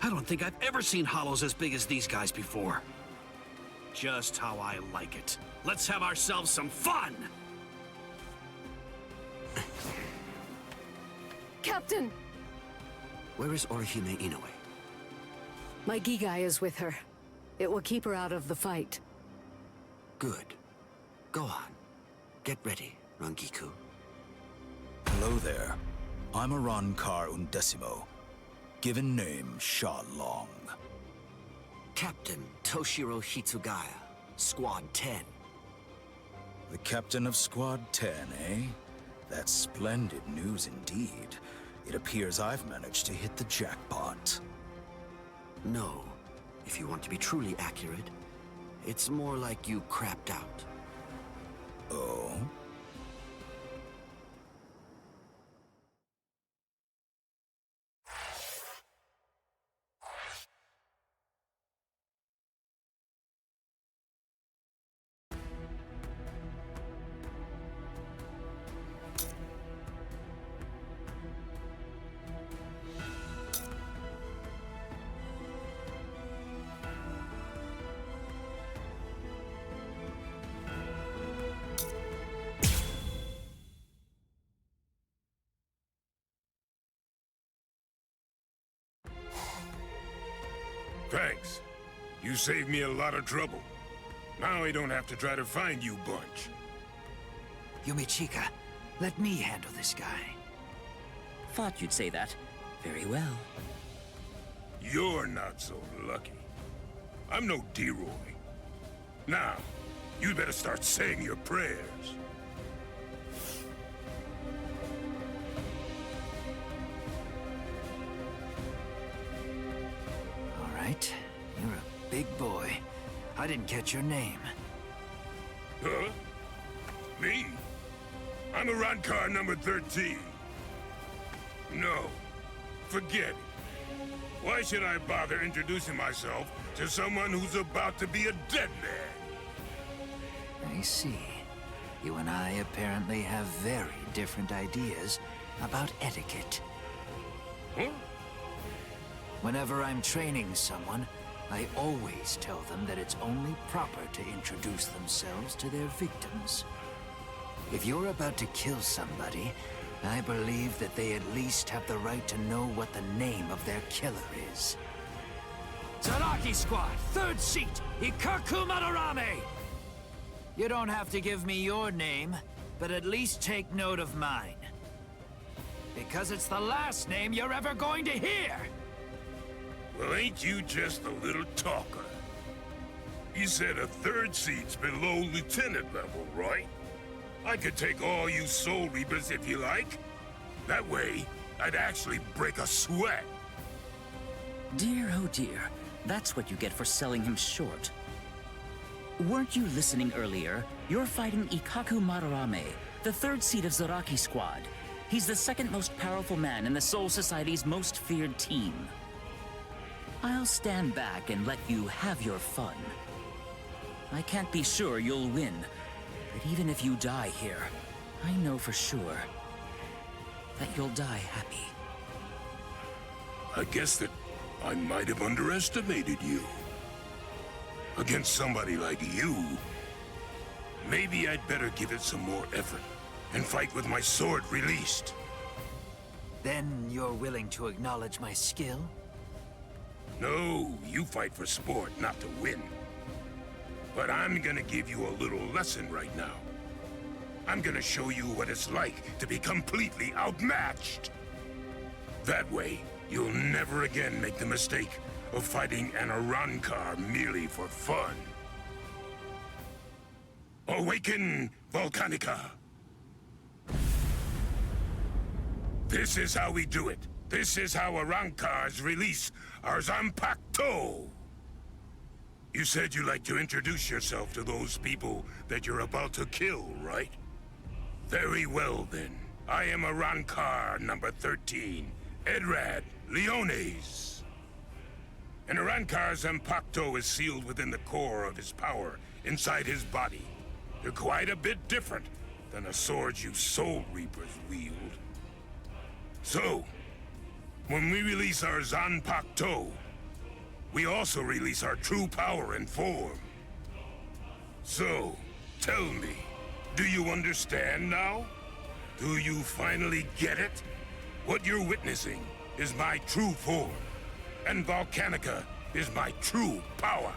I don't think I've ever seen hollows as big as these guys before. Just how I like it. Let's have ourselves some fun! Captain! Where is Orihime Inoue? My Gigai is with her. It will keep her out of the fight. Good. Go on. Get ready, Rangiku. Hello there. I'm Arankar Undecimo. Given name, Sha Long. Captain Toshiro Hitsugaya, Squad 10. The captain of Squad 10, eh? That's splendid news indeed. It appears I've managed to hit the jackpot. No. If you want to be truly accurate, it's more like you crapped out. Oh? Thanks. You saved me a lot of trouble. Now I don't have to try to find you bunch. Yumichika, let me handle this guy. Thought you'd say that. Very well. You're not so lucky. I'm no D-Roy. Now, you'd better start saying your prayers. All right, you're a big boy. I didn't catch your name. Huh? Me? I'm Arankar number 13. No, forget it. Why should I bother introducing myself to someone who's about to be a dead man? I see. You and I apparently have very different ideas about etiquette. Huh? Whenever I'm training someone, I always tell them that it's only proper to introduce themselves to their victims. If you're about to kill somebody, I believe that they at least have the right to know what the name of their killer is. Zaraki Squad, 3rd seat, Ikaku Madarame! You don't have to give me your name, but at least take note of mine. Because it's the last name you're ever going to hear! Well, ain't you just a little talker? You said a 3rd seat's below lieutenant level, right? I could take all you Soul Reapers if you like. That way, I'd actually break a sweat. Dear, oh dear. That's what you get for selling him short. Weren't you listening earlier? You're fighting Ikaku Madarame, the 3rd seat of Zaraki Squad. He's the 2nd most powerful man in the Soul Society's most feared team. I'll stand back and let you have your fun. I can't be sure you'll win, but even if you die here, I know for sure that you'll die happy. I guess that I might have underestimated you. Against somebody like you, maybe I'd better give it some more effort and fight with my sword released. Then you're willing to acknowledge my skill? No, you fight for sport, not to win. But I'm gonna give you a little lesson right now. I'm gonna show you what it's like to be completely outmatched. That way, you'll never again make the mistake of fighting an Arankar merely for fun. Awaken, Volcanica! This is how we do it. This is how Arankars release our Zanpakuto! You said you'd like to introduce yourself to those people that you're about to kill, right? Very well, then. I am Arankar number 13, Edrad Leones. An Arankar's Zanpakuto is sealed within the core of his power, inside his body. They're quite a bit different than the swords you Soul Reapers wield. So, when we release our Zanpakuto, we also release our true power and form. So, tell me, do you understand now? Do you finally get it? What you're witnessing is my true form, and Volcanica is my true power.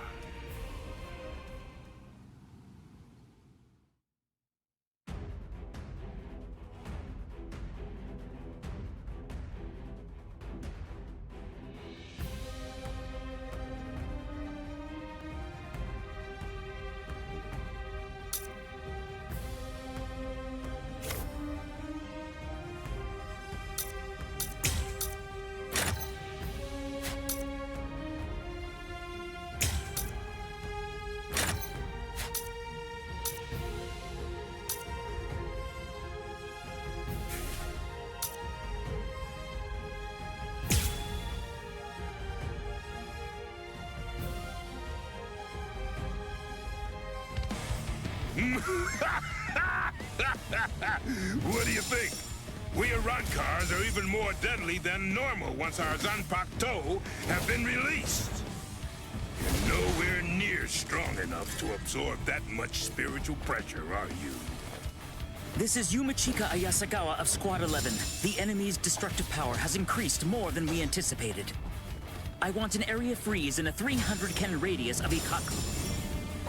What do you think? We Arankars are even more deadly than normal once our Zanpakuto have been released. You're nowhere near strong enough to absorb that much spiritual pressure, are you? This is Yumichika Ayasagawa of Squad 11. The enemy's destructive power has increased more than we anticipated. I want an area freeze in a 300 ken radius of Ikaku.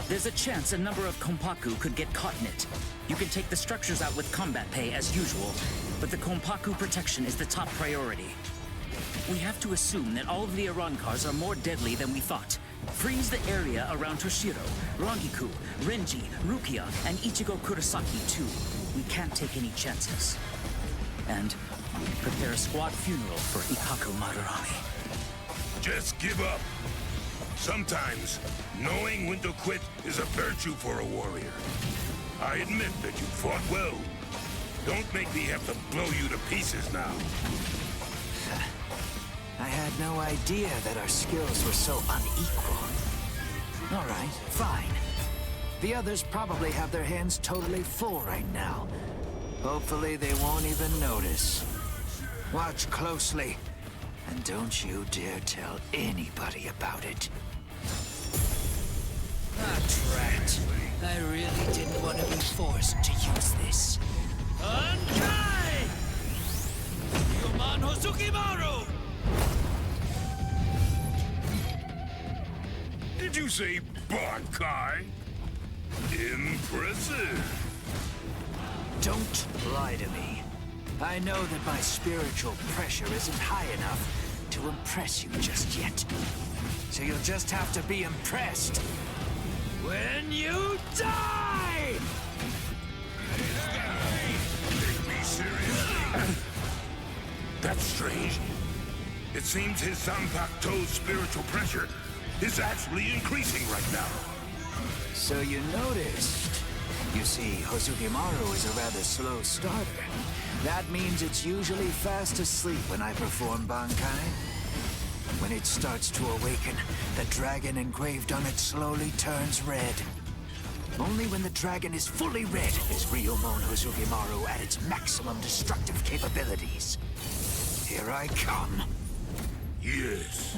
There's a chance a number of Kompaku could get caught in it. You can take the structures out with combat pay as usual, but the Kompaku protection is the top priority. We have to assume that all of the Arankars are more deadly than we thought. Freeze the area around Toshiro, Rangiku, Renji, Rukia, and Ichigo Kurosaki too. We can't take any chances. And prepare a squad funeral for Ikaku Madarame. Just give up. Sometimes, knowing when to quit is a virtue for a warrior. I admit that you fought well. Don't make me have to blow you to pieces now. I had no idea that our skills were so unequal. All right, fine. The others probably have their hands totally full right now. Hopefully they won't even notice. Watch closely, and don't you dare tell anybody about it. Ah, drat. I really didn't want to be forced to use this. Bankai! Human Hozukimaru! Did you say Bankai? Impressive. Don't lie to me. I know that my spiritual pressure isn't high enough to impress you just yet. So you'll just have to be impressed when you die! Take me seriously. That's strange. It seems his Zanpakuto's spiritual pressure is actually increasing right now. So you noticed. You see, Hozukimaru is a rather slow starter. That means it's usually fast asleep when I perform Bankai. When it starts to awaken, the dragon engraved on it slowly turns red. Only when the dragon is fully red is Ryomon Hozukimaru at its maximum destructive capabilities. Here I come. Yes.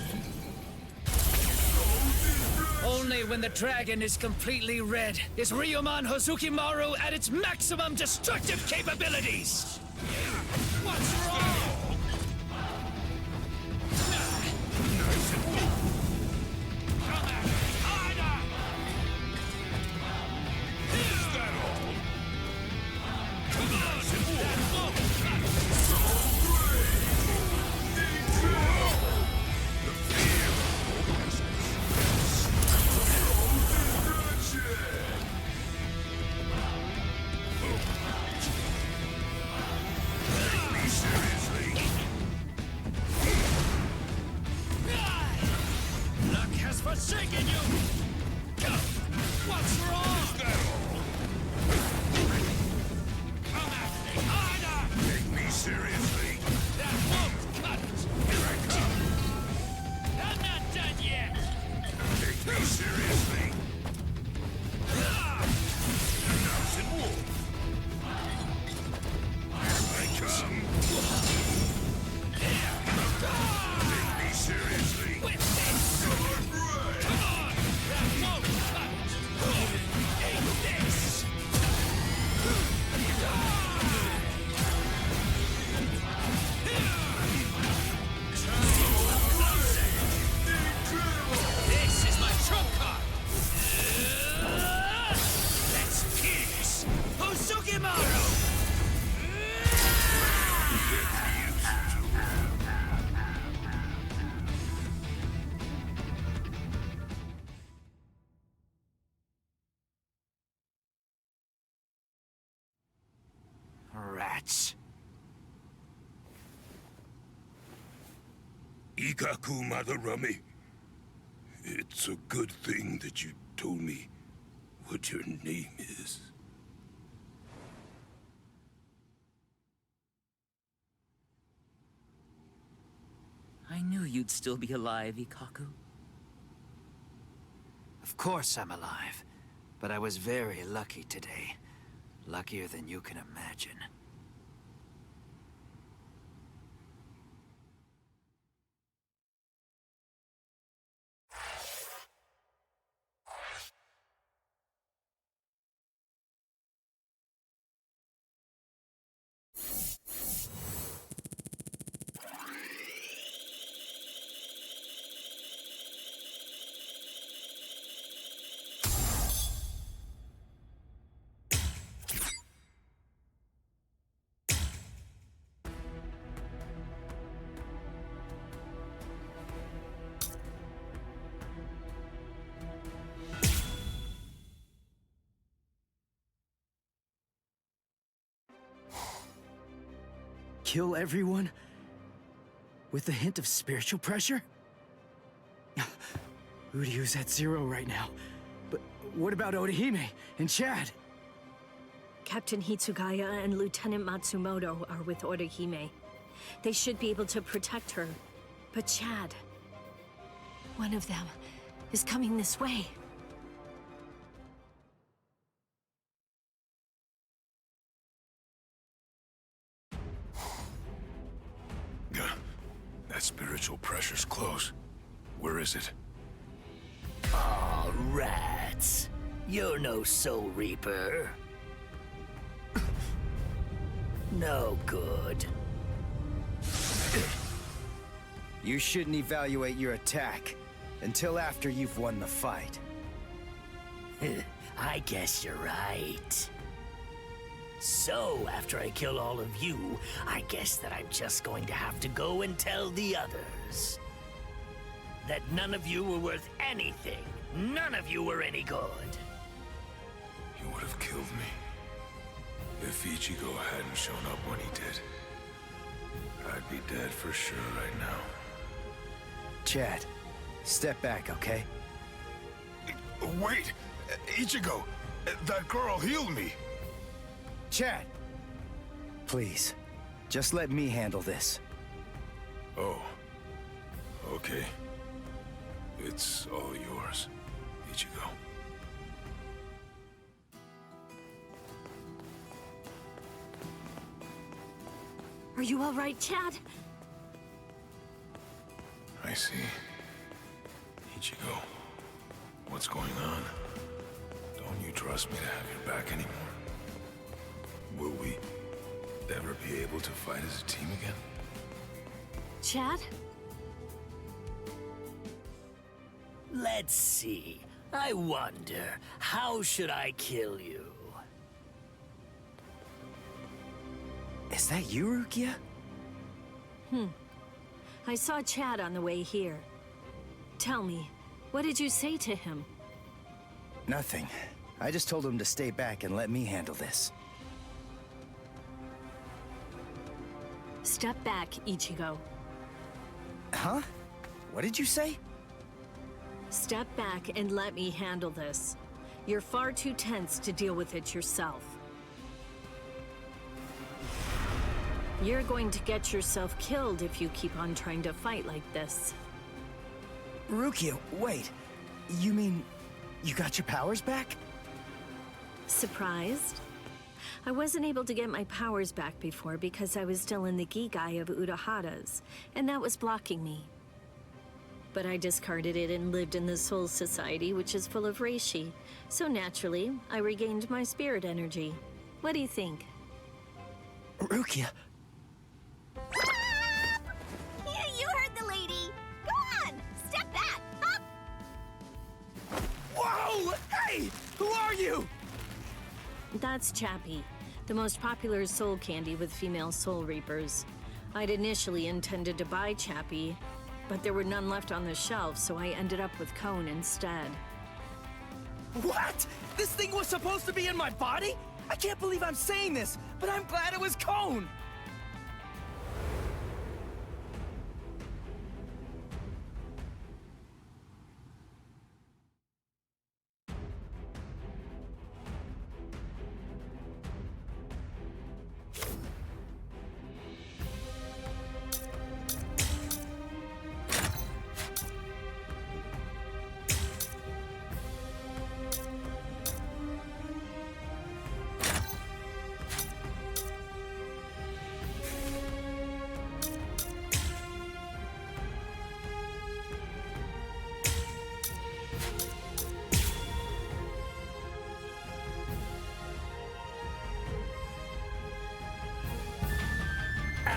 Only when the dragon is completely red is Ryomon Hozukimaru at its maximum destructive capabilities! What's wrong? Forsaken you! Go! What's wrong? Come at me harder! Take me seriously. That won't cut it! Here I come. I'm not done yet! Take me seriously. Mouse and wolf. Here I come. Take me seriously. This is my trump card! Let's kiss! Hozukimaru! Rats. Ikaku Madarame. It's a good thing that you told me what your name is. I knew you'd still be alive, Ikaku. Of course I'm alive, but I was very lucky today. Luckier than you can imagine. kill everyone? With a hint of spiritual pressure? Uryu's at 0 right now. But what about Orihime and Chad? Captain Hitsugaya and Lieutenant Matsumoto are with Orihime. They should be able to protect her. But Chad... one of them is coming this way. That spiritual pressure's close. Where is it? Aw, rats. You're no Soul Reaper. No good. You shouldn't evaluate your attack until after you've won the fight. I guess you're right. So, after I kill all of you, I guess that I'm just going to have to go and tell the others. That none of you were worth anything. None of you were any good. He would have killed me if Ichigo hadn't shown up when he did. I'd be dead for sure right now. Chad, step back, okay? Wait! Ichigo! That girl healed me! Chad! Please, just let me handle this. Oh. Okay. It's all yours, Ichigo. Are you all right, Chad? I see. Ichigo, what's going on? Don't you trust me to have your back anymore? Will we ever be able to fight as a team again? Chad? Let's see. I wonder, how should I kill you? Is that you, Rukia? I saw Chad on the way here. Tell me, what did you say to him? Nothing. I just told him to stay back and let me handle this. Step back, Ichigo. Huh? What did you say? Step back and let me handle this. You're far too tense to deal with it yourself. You're going to get yourself killed if you keep on trying to fight like this. Rukia, wait. You mean you got your powers back? Surprised? I wasn't able to get my powers back before because I was still in the Gigai of Urahara's, and that was blocking me. But I discarded it and lived in the Soul Society, which is full of reishi. So naturally, I regained my spirit energy. What do you think? Rukia! Yeah, you heard the lady! Go on! Step back! Up! Whoa! Hey! Who are you? That's Chappie, the most popular soul candy with female Soul Reapers. I'd initially intended to buy Chappie, but there were none left on the shelf, so I ended up with Cone instead. What? This thing was supposed to be in my body? I can't believe I'm saying this, but I'm glad it was Cone!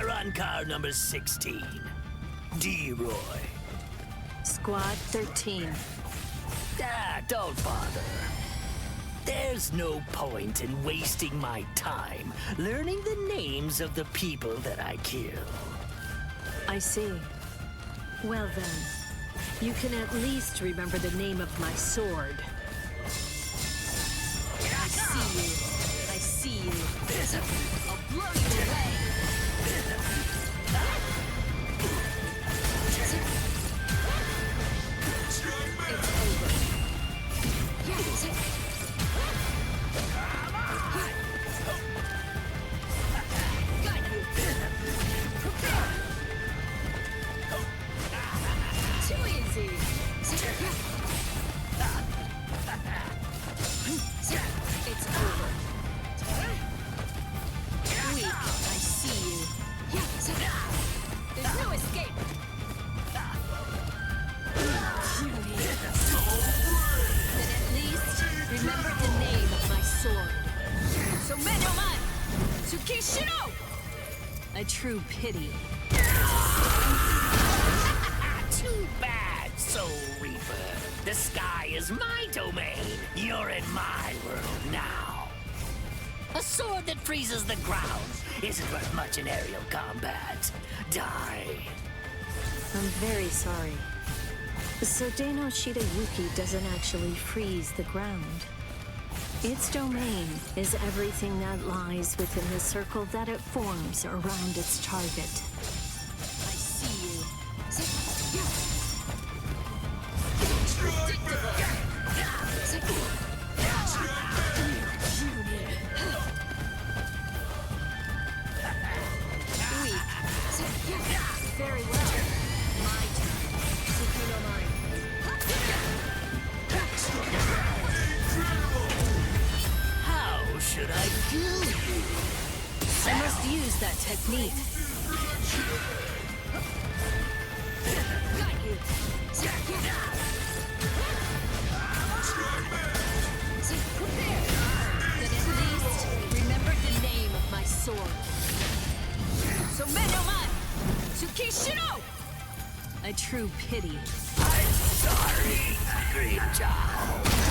On car number 16, D-Roy. Squad 13. Ah, don't bother. There's no point in wasting my time learning the names of the people that I kill. I see. Well then, you can at least remember the name of my sword. I see you. I see you. I'll blow you away. A true pity. Too bad, Soul Reaper. The sky is my domain. You're in my world now. A sword that freezes the ground isn't worth much in aerial combat. Die. I'm very sorry. So Deno Shidayuki doesn't actually freeze the ground. Its domain is everything that lies within the circle that it forms around its target. I see you. Very well. My turn. Sukino mine. How should I kill you? I must use that technique. Got you. Prepare. But at least remember the name of my sword. So Menoman! Tsukishiro! A true pity. I'm sorry, Grimjaw.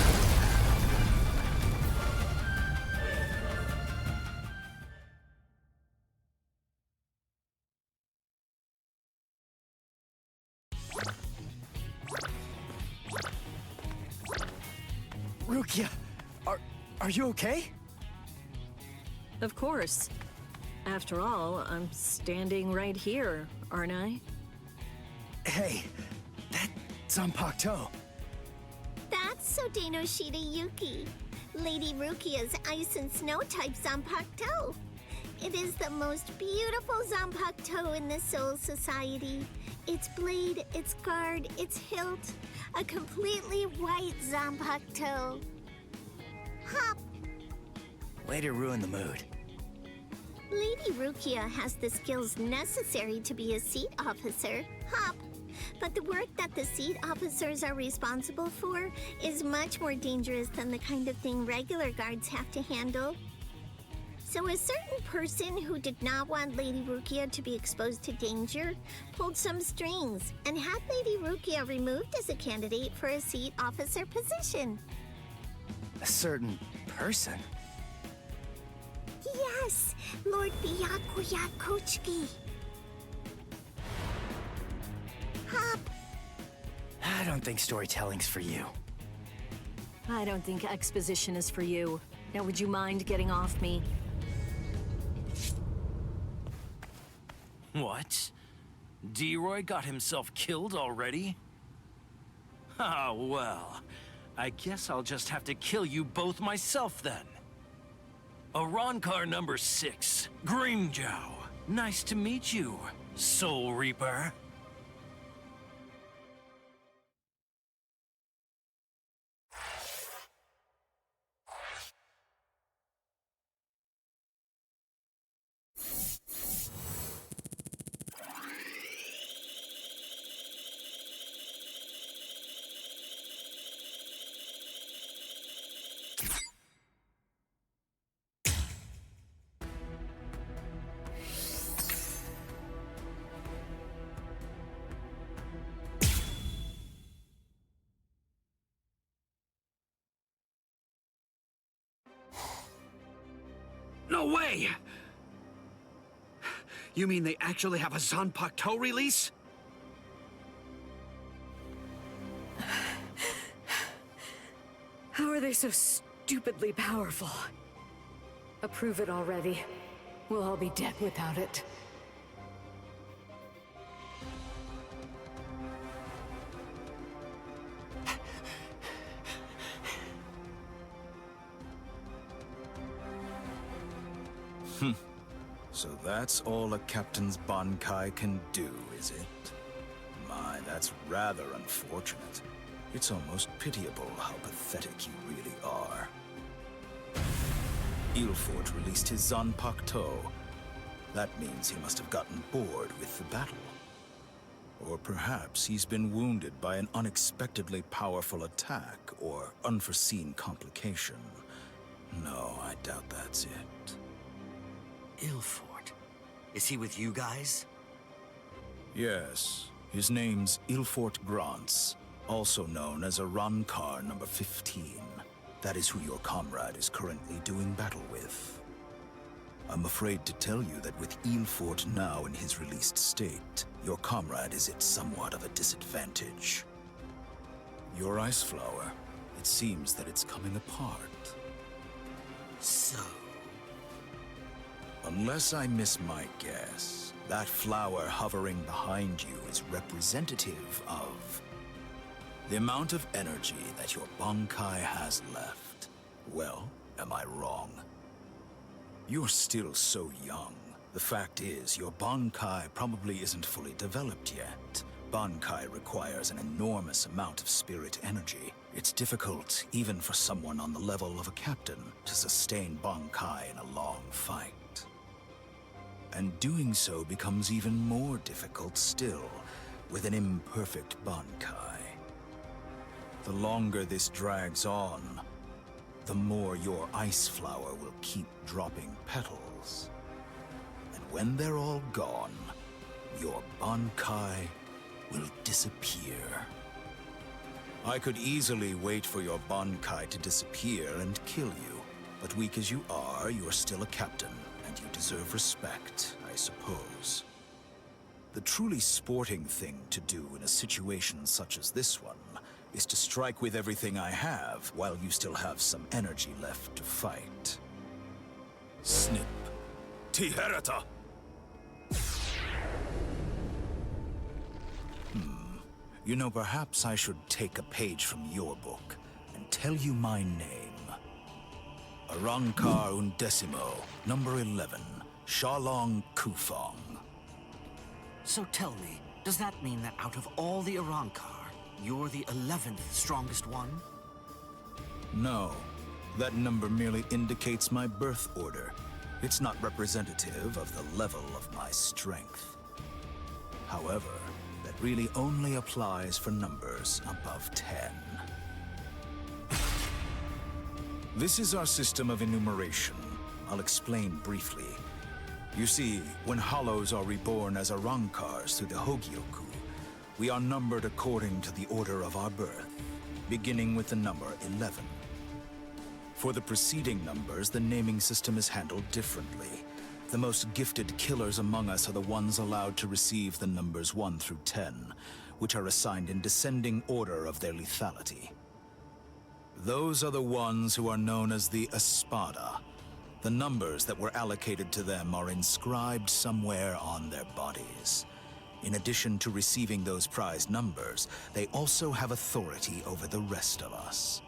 Rukia, are you okay? Of course. After all, I'm standing right here, aren't I? Hey, that's Part2. That's Sodeno Shidayuki, Lady Rukia's Ice and Snow type Zanpakuto. It is the most beautiful Zanpakuto in the Soul Society. Its blade, its guard, its hilt, a completely white Zanpakuto. Hop! Way to ruin the mood. Lady Rukia has the skills necessary to be a seat officer, Hop. But the work that the seat officers are responsible for is much more dangerous than the kind of thing regular guards have to handle. So a certain person who did not want Lady Rukia to be exposed to danger pulled some strings and had Lady Rukia removed as a candidate for a seat officer position. A certain person? Yes, Lord Byakuya Kochiki. Hop. I don't think storytelling's for you. I don't think exposition is for you. Now, would you mind getting off me? What? D-Roy got himself killed already? Ah, well. I guess I'll just have to kill you both myself then. Arankar number 6, Grimjow. Nice to meet you, Soul Reaper. No way! You mean they actually have a Zanpakuto release? How are they so stupidly powerful? Approve it already. We'll all be dead without it. So that's all a captain's Bankai can do, is it? My, that's rather unfortunate. It's almost pitiable how pathetic you really are. Ilfort released his Zanpakuto. That means he must have gotten bored with the battle. Or perhaps he's been wounded by an unexpectedly powerful attack or unforeseen complication. No, I doubt that's it. Ilfort. Is he with you guys? Yes. His name's Ilfort Grants, also known as Arankar number 15. That is who your comrade is currently doing battle with. I'm afraid to tell you that with Ilfort now in his released state, your comrade is at somewhat of a disadvantage. Your ice flower, it seems that it's coming apart. So? Unless I miss my guess, that flower hovering behind you is representative of the amount of energy that your Bankai has left. Well, am I wrong? You're still so young. The fact is, your Bankai probably isn't fully developed yet. Bankai requires an enormous amount of spirit energy. It's difficult, even for someone on the level of a captain, to sustain Bankai in a long fight. And doing so becomes even more difficult still, with an imperfect Bankai. The longer this drags on, the more your ice flower will keep dropping petals. And when they're all gone, your Bankai will disappear. I could easily wait for your Bankai to disappear and kill you, but weak as you are, you're still a captain. You deserve respect, I suppose. The truly sporting thing to do in a situation such as this one is to strike with everything I have while you still have some energy left to fight. Snip. Tiherata! You know, perhaps I should take a page from your book and tell you my name. Arankar Undecimo, number 11, Shalong Kufong. So tell me, does that mean that out of all the Arankar, you're the 11th strongest one? No. That number merely indicates my birth order. It's not representative of the level of my strength. However, that really only applies for numbers above 10. This is our system of enumeration. I'll explain briefly. You see, when Hollows are reborn as Arankars through the Hogyoku, we are numbered according to the order of our birth, beginning with the number 11. For the preceding numbers, the naming system is handled differently. The most gifted killers among us are the ones allowed to receive the numbers 1 through 10, which are assigned in descending order of their lethality. Those are the ones who are known as the Espada. The numbers that were allocated to them are inscribed somewhere on their bodies. In addition to receiving those prized numbers, they also have authority over the rest of us.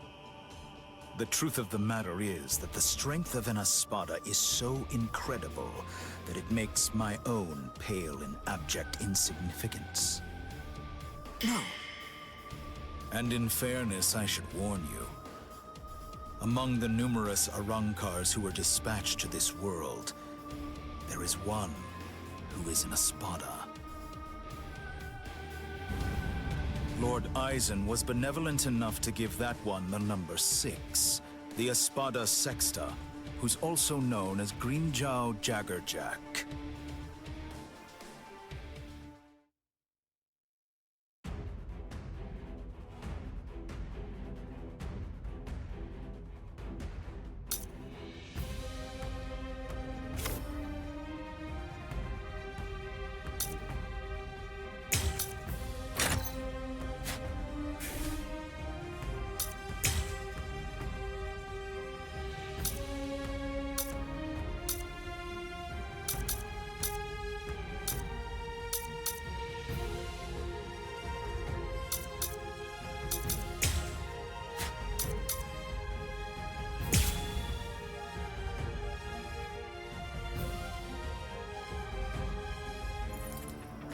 The truth of the matter is that the strength of an Espada is so incredible that it makes my own pale in abject insignificance. No. And in fairness, I should warn you. Among the numerous Arankars who were dispatched to this world, there is one who is an Espada. Lord Eisen was benevolent enough to give that one the number 6, the Espada Sexta, who's also known as Greenjow Jaggerjack.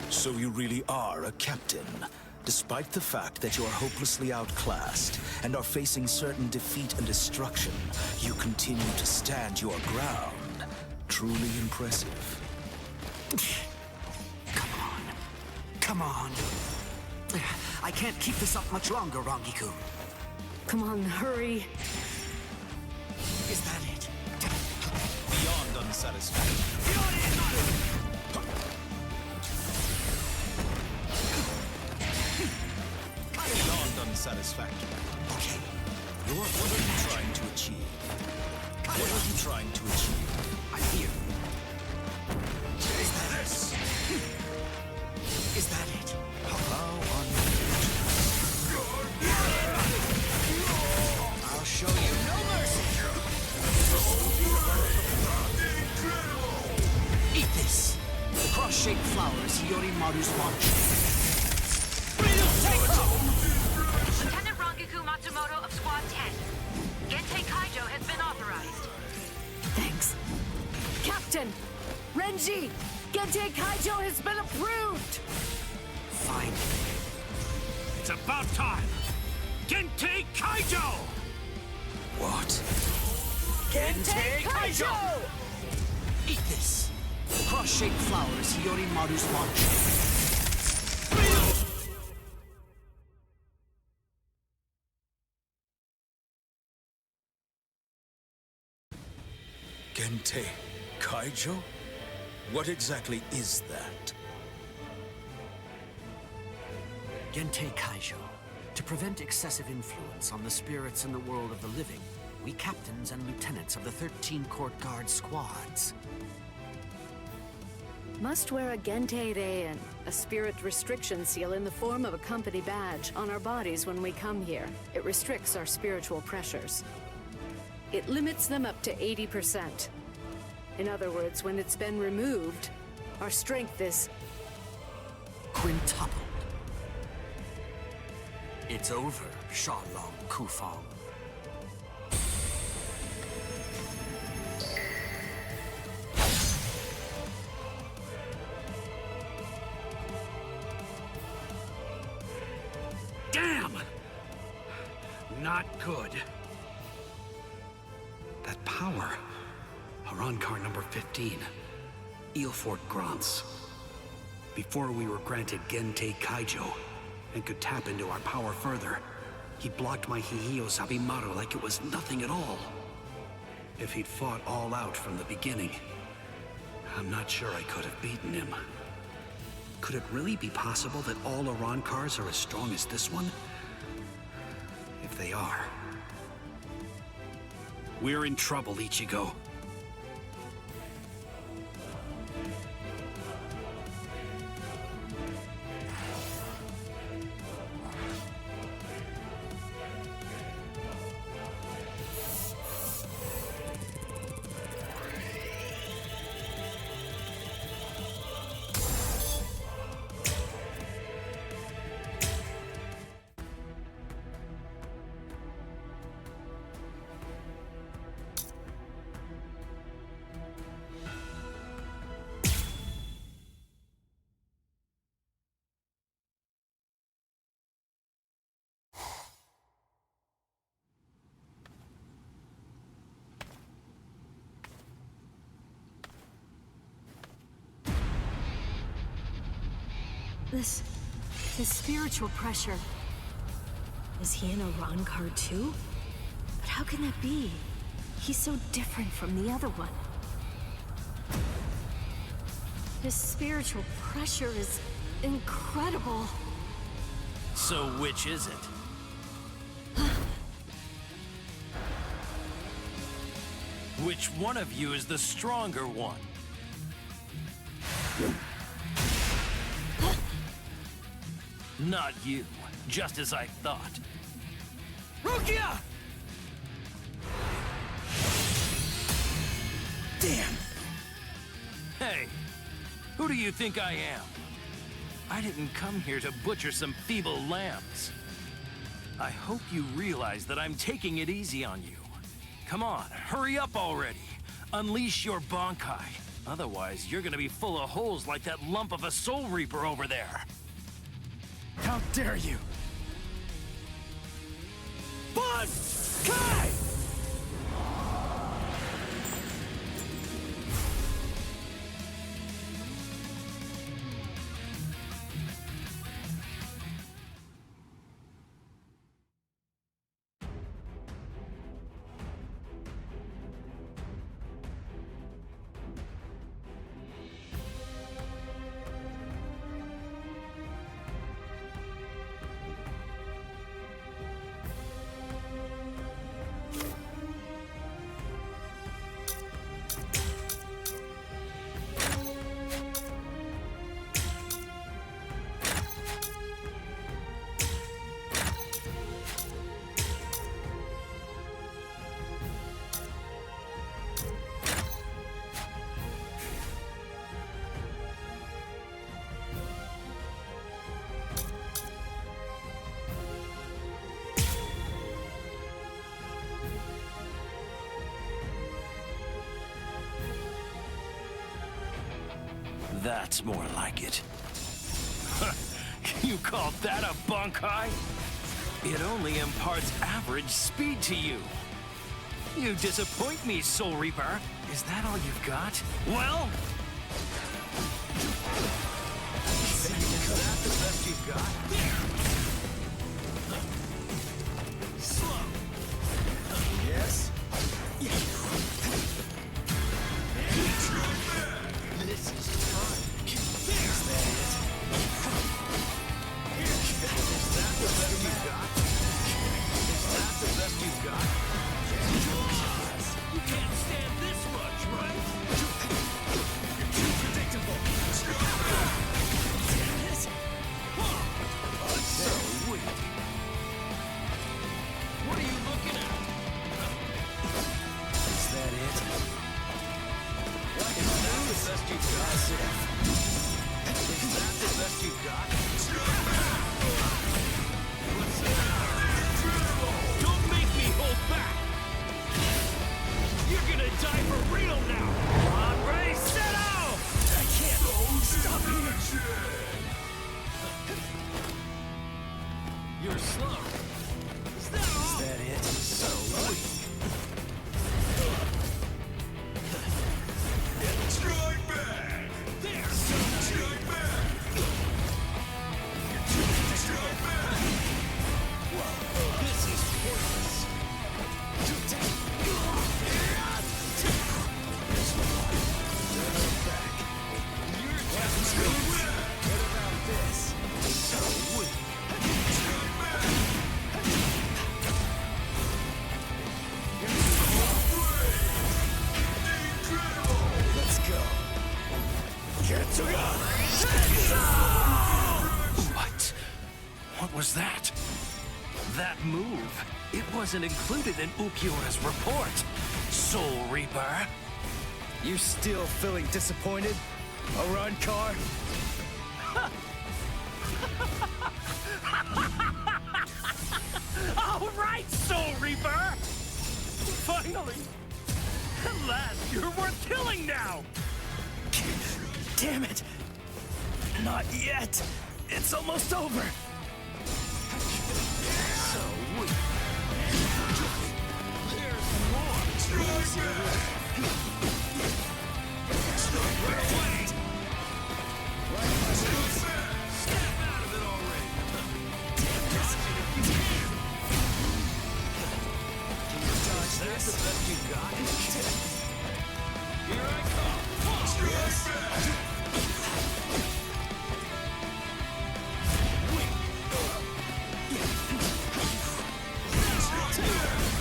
So you really are a captain, despite the fact that you are hopelessly outclassed and are facing certain defeat and destruction. You continue to stand your ground. Truly impressive. Come on. I can't keep this up much longer, Rangiku. Come on, hurry. Is that it? Beyond unsatisfactory. satisfactory. Okay. What are you trying to achieve? What are you trying to achieve? I'm here. Is that this? Is that it? How unfortunate. I'll show you no mercy. Eat this. Cross-shaped flowers, Yorimaru's launch. Lieutenant Rangiku Matsumoto of Squad 10. Gentei Kaijo has been authorized. Thanks. Captain! Renji! Gentei Kaijo has been approved! Fine. It's about time! Gentei Kaijo! What? Gentei Kaijo! Eat this. Cross-shaped flowers, Yorimaru's launch. Gentei Kaijo? What exactly is that? Gentei Kaijo. To prevent excessive influence on the spirits in the world of the living, we captains and lieutenants of the 13 court guard squads. Must wear a Gentei Reien, a spirit restriction seal in the form of a company badge, on our bodies when we come here. It restricts our spiritual pressures. It limits them up to 80%. In other words, when it's been removed, our strength is quintupled. It's over, Shalom Kufang. Damn! Not good. That power. Arankar number 15. Eelfort Grants. Before we were granted Gentei Kaijo and could tap into our power further, he blocked my Hihio Sabimaru like it was nothing at all. If he'd fought all out from the beginning, I'm not sure I could have beaten him. Could it really be possible that all Arankars are as strong as this one? If they are, we're in trouble, Ichigo. This spiritual pressure. Is he an Arankar too? But how can that be? He's so different from the other one. His spiritual pressure is incredible. So which is it? Which one of you is the stronger one? Not you, just as I thought. Rukia! Damn! Hey, who do you think I am? I didn't come here to butcher some feeble lambs. I hope you realize that I'm taking it easy on you. Come on, hurry up already. Unleash your Bankai. Otherwise, you're gonna be full of holes like that lump of a Soul Reaper over there. How dare you! Bankai! That's more like it. You call that a bunkai? It only imparts average speed to you. You disappoint me, Soul Reaper. Is that all you've got? Well... Is that the best you've got? Slow. Yes? This is fun. Is that it? Is that the best you've got? Is that the best you've got? You can't stand this much, right? You're too predictable. Damn it! So weak. What are you looking at? Is that it? Is that the best you've got? Is that the best you've got? What's the matter? Don't make me hold back! You're gonna die for real now! On, ready, set out! I can't stop here! You're slow. Is that all? Is that it? So weak. Strike back! There! Strike back! Strike back! Whoa, this is pointless. What about this? So weak. Let's go. What? What was that? That move. It wasn't included in Ulquiorra's report. Soul Reaper. You still feeling disappointed? A run car? All right, Soul Reaper! Finally! At last, you're worth killing now! Damn it! Not yet! It's almost over! So weak. There's more! Snap out of it already! Can you dodge this? That's the best you got? Here I come!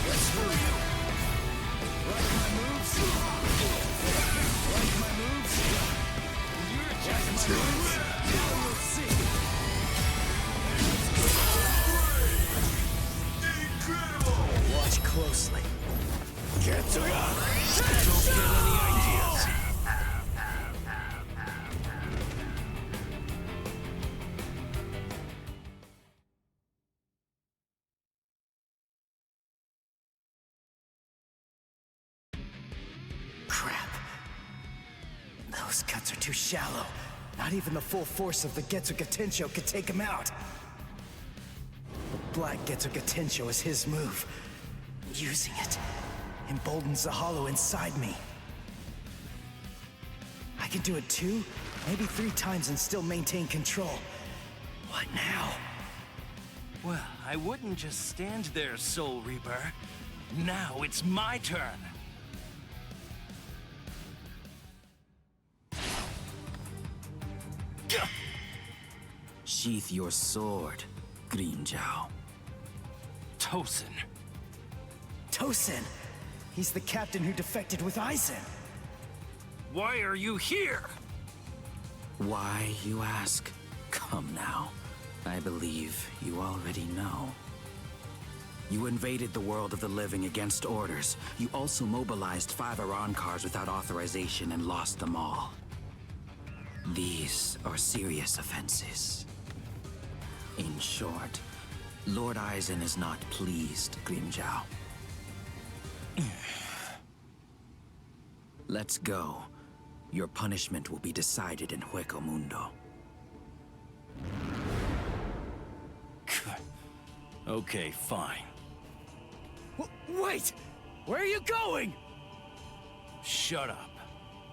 That's for you! Like my moves? Like my moves? You're just my moves? Now we'll see! Incredible! Watch closely. Don't get any ideas. Crap. Those cuts are too shallow. Not even the full force of the Getsuga Tensho could take him out. The Black Getsuga Tensho is his move. Using it emboldens the hollow inside me. I can do it 2, maybe 3 times and still maintain control. What now? Well, I wouldn't just stand there, Soul Reaper. Now it's my turn. Sheath your sword, Grimmjow. Tosin. Tosin! He's the captain who defected with Aizen. Why are you here? Why, you ask? Come now. I believe you already know. You invaded the world of the living against orders. You also mobilized 5 Iran cars without authorization and lost them all. These are serious offenses. In short, Lord Aizen is not pleased, Grimmjow. Let's go. Your punishment will be decided in Hueco Mundo. Okay, fine. Wait! Where are you going? Shut up.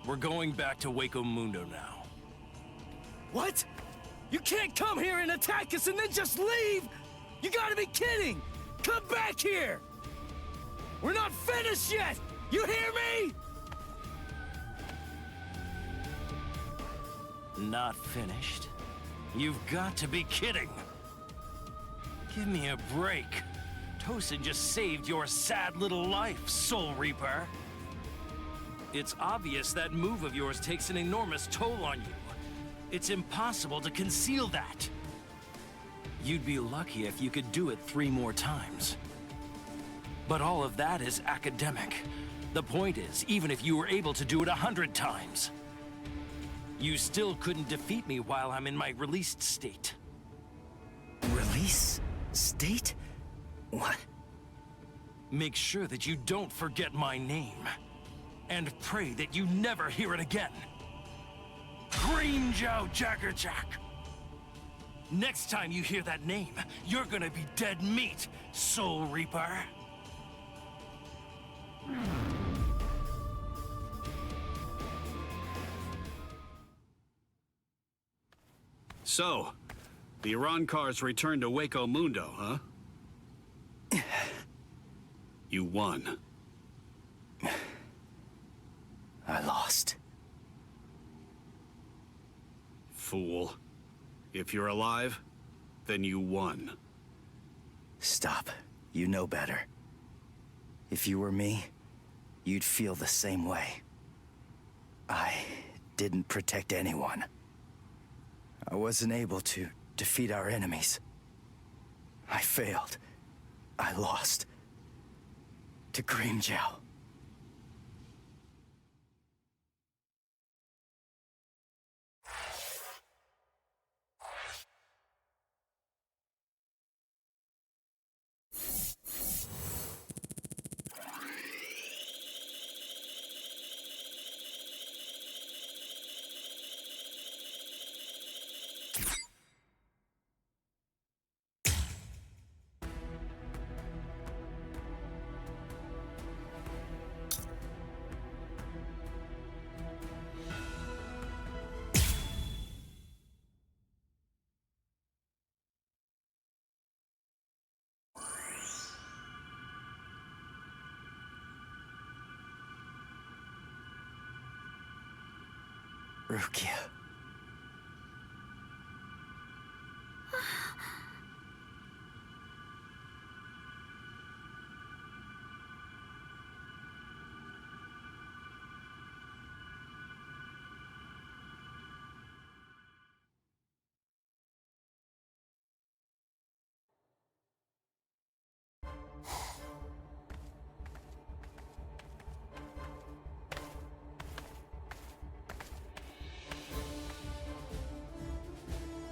We're going back to Hueco Mundo now. What? You can't come here and attack us and then just leave! You gotta be kidding! Come back here! We're not finished yet! You hear me? Not finished? You've got to be kidding! Give me a break. Tosin just saved your sad little life, Soul Reaper. It's obvious that move of yours takes an enormous toll on you. It's impossible to conceal that. You'd be lucky if you could do it 3 more times. But all of that is academic. The point is, even if you were able to do it 100 times, you still couldn't defeat me while I'm in my released state. Release? State? What? Make sure that you don't forget my name. And pray that you never hear it again. Green Jiao Jaggerjack! Next time you hear that name, you're gonna be dead meat, Soul Reaper. So, the Arancars returned to Hueco Mundo, huh? You won. I lost. Fool. If you're alive, then you won. Stop. You know better. If you were me, you'd feel the same way. I didn't protect anyone. I wasn't able to defeat our enemies. I failed. I lost. To Green Jiao. Rukia.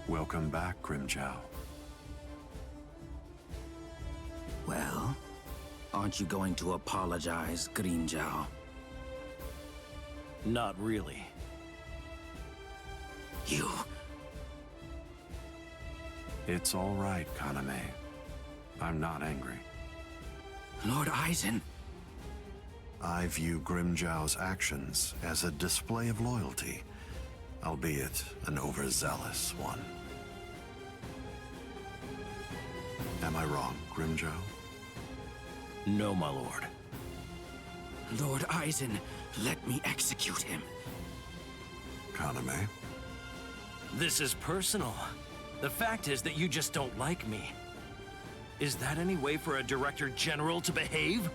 Welcome back, Grimjow. Well, aren't you going to apologize, Green Jiao? Not really. You... It's all right, Kaname. I'm not angry. Lord Aizen. I view Grimjow's actions as a display of loyalty, albeit an overzealous one. Am I wrong, Grimjow? No, my lord. Lord Aizen, let me execute him. Kaname? This is personal. The fact is that you just don't like me. Is that any way for a Director General to behave?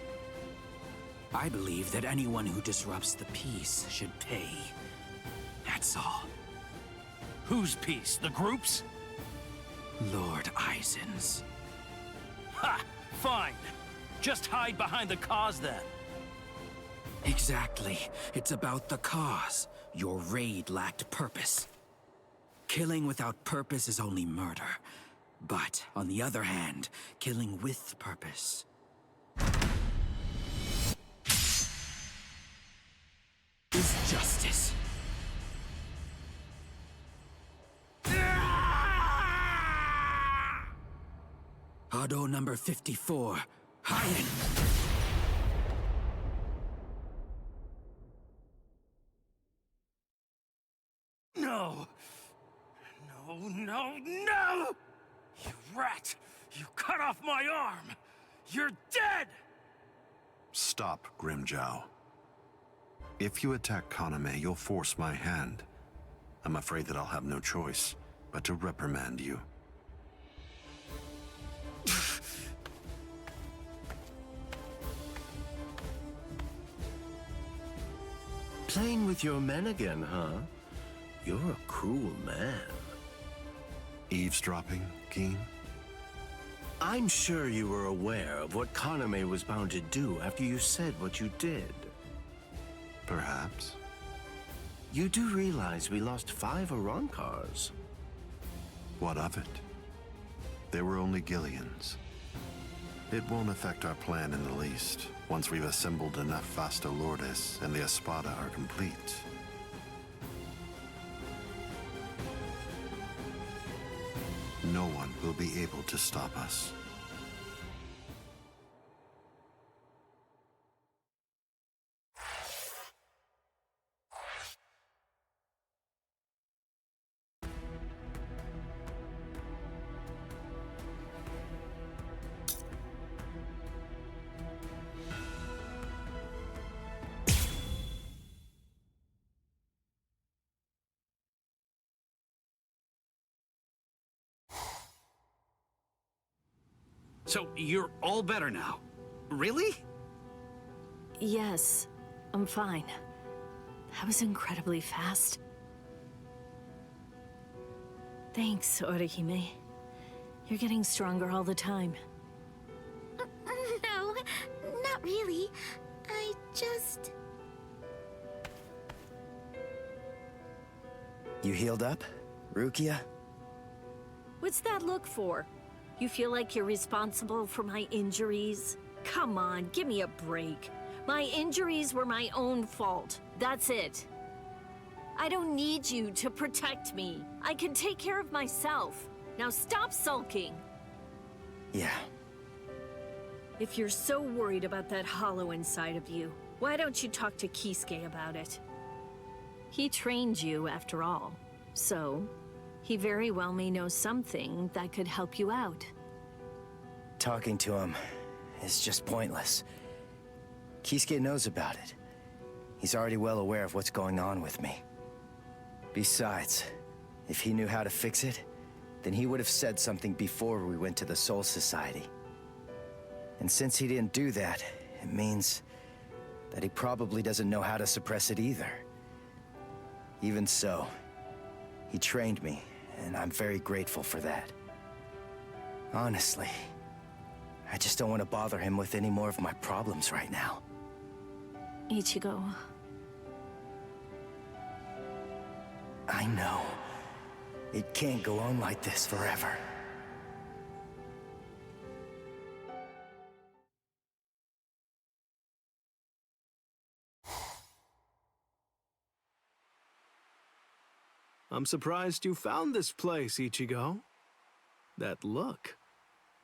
I believe that anyone who disrupts the peace should pay. That's all. Whose peace? The group's? Lord Aizen's. Ha! Fine. Just hide behind the cause then. Exactly. It's about the cause. Your raid lacked purpose. Killing without purpose is only murder. But, on the other hand, killing with purpose is justice. Hado number 54, hiding! No! No, no, no! You rat! You cut off my arm! You're dead! Stop, Grimjow. If you attack Kaname, you'll force my hand. I'm afraid that I'll have no choice but to reprimand you. Playing with your men again, huh? You're a cruel man. Eavesdropping, Keen? I'm sure you were aware of what Kaname was bound to do after you said what you did. Perhaps. You do realize we lost 5 Arankars. What of it? They were only Gillians. It won't affect our plan in the least, once we've assembled enough Vasto Lourdes and the Espada are complete. No one will be able to stop us. So, you're all better now? Really? Yes, I'm fine. That was incredibly fast. Thanks, Orihime. You're getting stronger all the time. No, not really. I just... You healed up, Rukia? What's that look for? You feel like you're responsible for my injuries? Come on, give me a break. My injuries were my own fault. That's it. I don't need you to protect me. I can take care of myself. Now stop sulking. Yeah. If you're so worried about that hollow inside of you, why don't you talk to Kisuke about it? He trained you, after all. So, he very well may know something that could help you out. Talking to him is just pointless. Kisuke knows about it. He's already well aware of what's going on with me. Besides, if he knew how to fix it, then he would have said something before we went to the Soul Society. And since he didn't do that, it means that he probably doesn't know how to suppress it either. Even so, he trained me, and I'm very grateful for that. Honestly, I just don't want to bother him with any more of my problems right now. Ichigo. I know. It can't go on like this forever. I'm surprised you found this place, Ichigo. That look.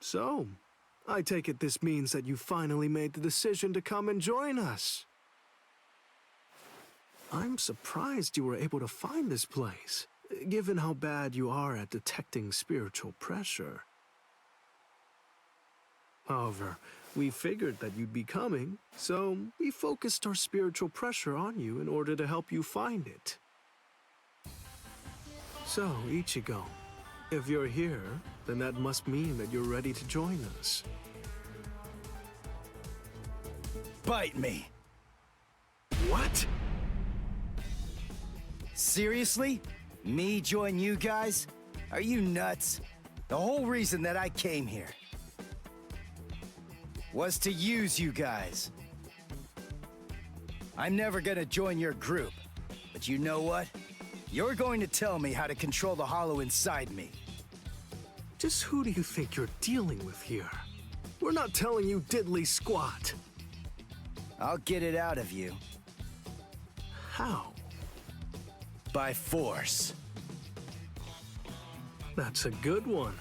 So, I take it this means that you finally made the decision to come and join us. I'm surprised you were able to find this place, given how bad you are at detecting spiritual pressure. However, we figured that you'd be coming, so we focused our spiritual pressure on you in order to help you find it. So, Ichigo, if you're here, then that must mean that you're ready to join us. Bite me! What? Seriously? Me join you guys? Are you nuts? The whole reason that I came here was to use you guys. I'm never gonna join your group, but you know what? You're going to tell me how to control the hollow inside me. Just who do you think you're dealing with here? We're not telling you diddly squat. I'll get it out of you. How? By force. That's a good one.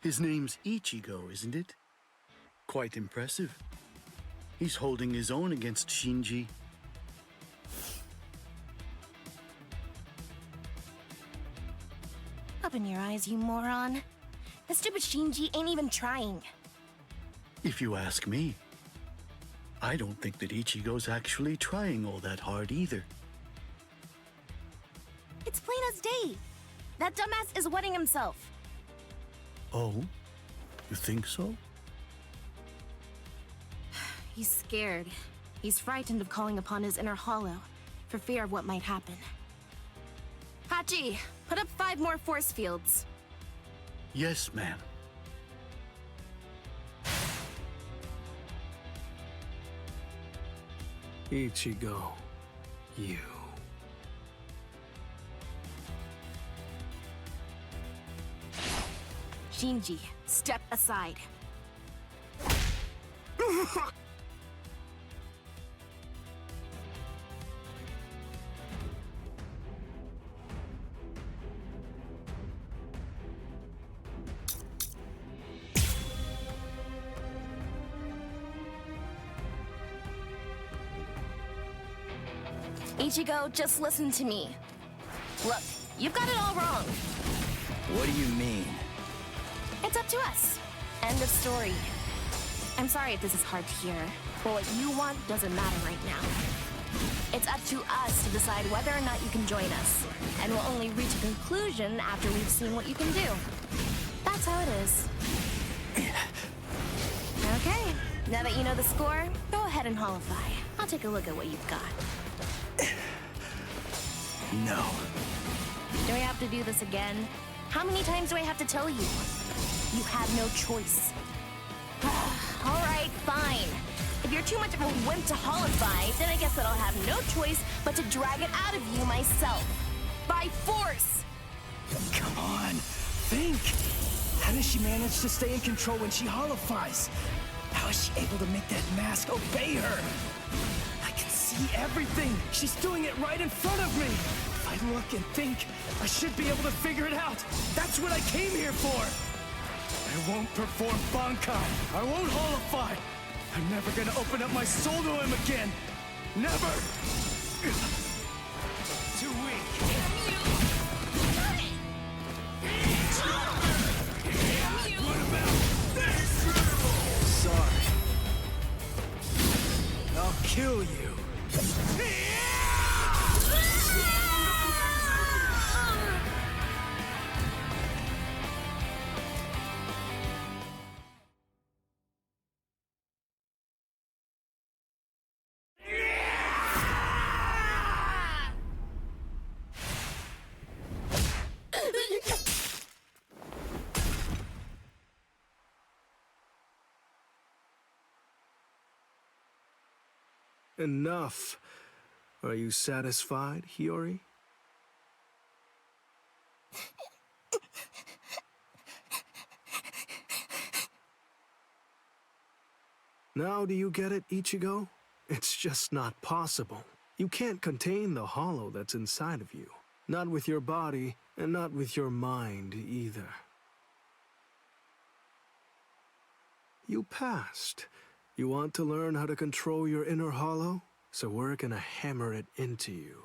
His name's Ichigo, isn't it? Quite impressive. He's holding his own against Shinji. Open your eyes, you moron. The stupid Shinji ain't even trying. If you ask me, I don't think that Ichigo's actually trying all that hard either. It's plain as day. That dumbass is wetting himself. Oh? You think so? He's scared. He's frightened of calling upon his inner hollow, for fear of what might happen. Hachi, put up 5 more force fields. Yes, ma'am. Ichigo, you. Shinji, step aside. Ichigo, just listen to me. Look, you've got it all wrong. What do you mean? It's up to us. End of story. I'm sorry if this is hard to hear, but what you want doesn't matter right now. It's up to us to decide whether or not you can join us, and we'll only reach a conclusion after we've seen what you can do. That's how it is. Okay, now that you know the score, go ahead and holify. I'll take a look at what you've got. No. Do I have to do this again? How many times do I have to tell you? You have no choice. All right, fine. If you're too much of a wimp to holify, then I guess that I'll have no choice but to drag it out of you myself. By force! Come on, think! How does she manage to stay in control when she holifies? How is she able to make that mask obey her? I can see everything! She's doing it right in front of me! If I look and think, I should be able to figure it out! That's what I came here for! I won't perform Bankai! I won't holify! I'm never gonna open up my soul to him again! Never! Too weak! What about this? Sorry. I'll kill you. Enough. Are you satisfied, Hiyori? Now do you get it, Ichigo? It's just not possible. You can't contain the hollow that's inside of you. Not with your body, and not with your mind either. You passed. You want to learn how to control your inner hollow? So we're gonna hammer it into you.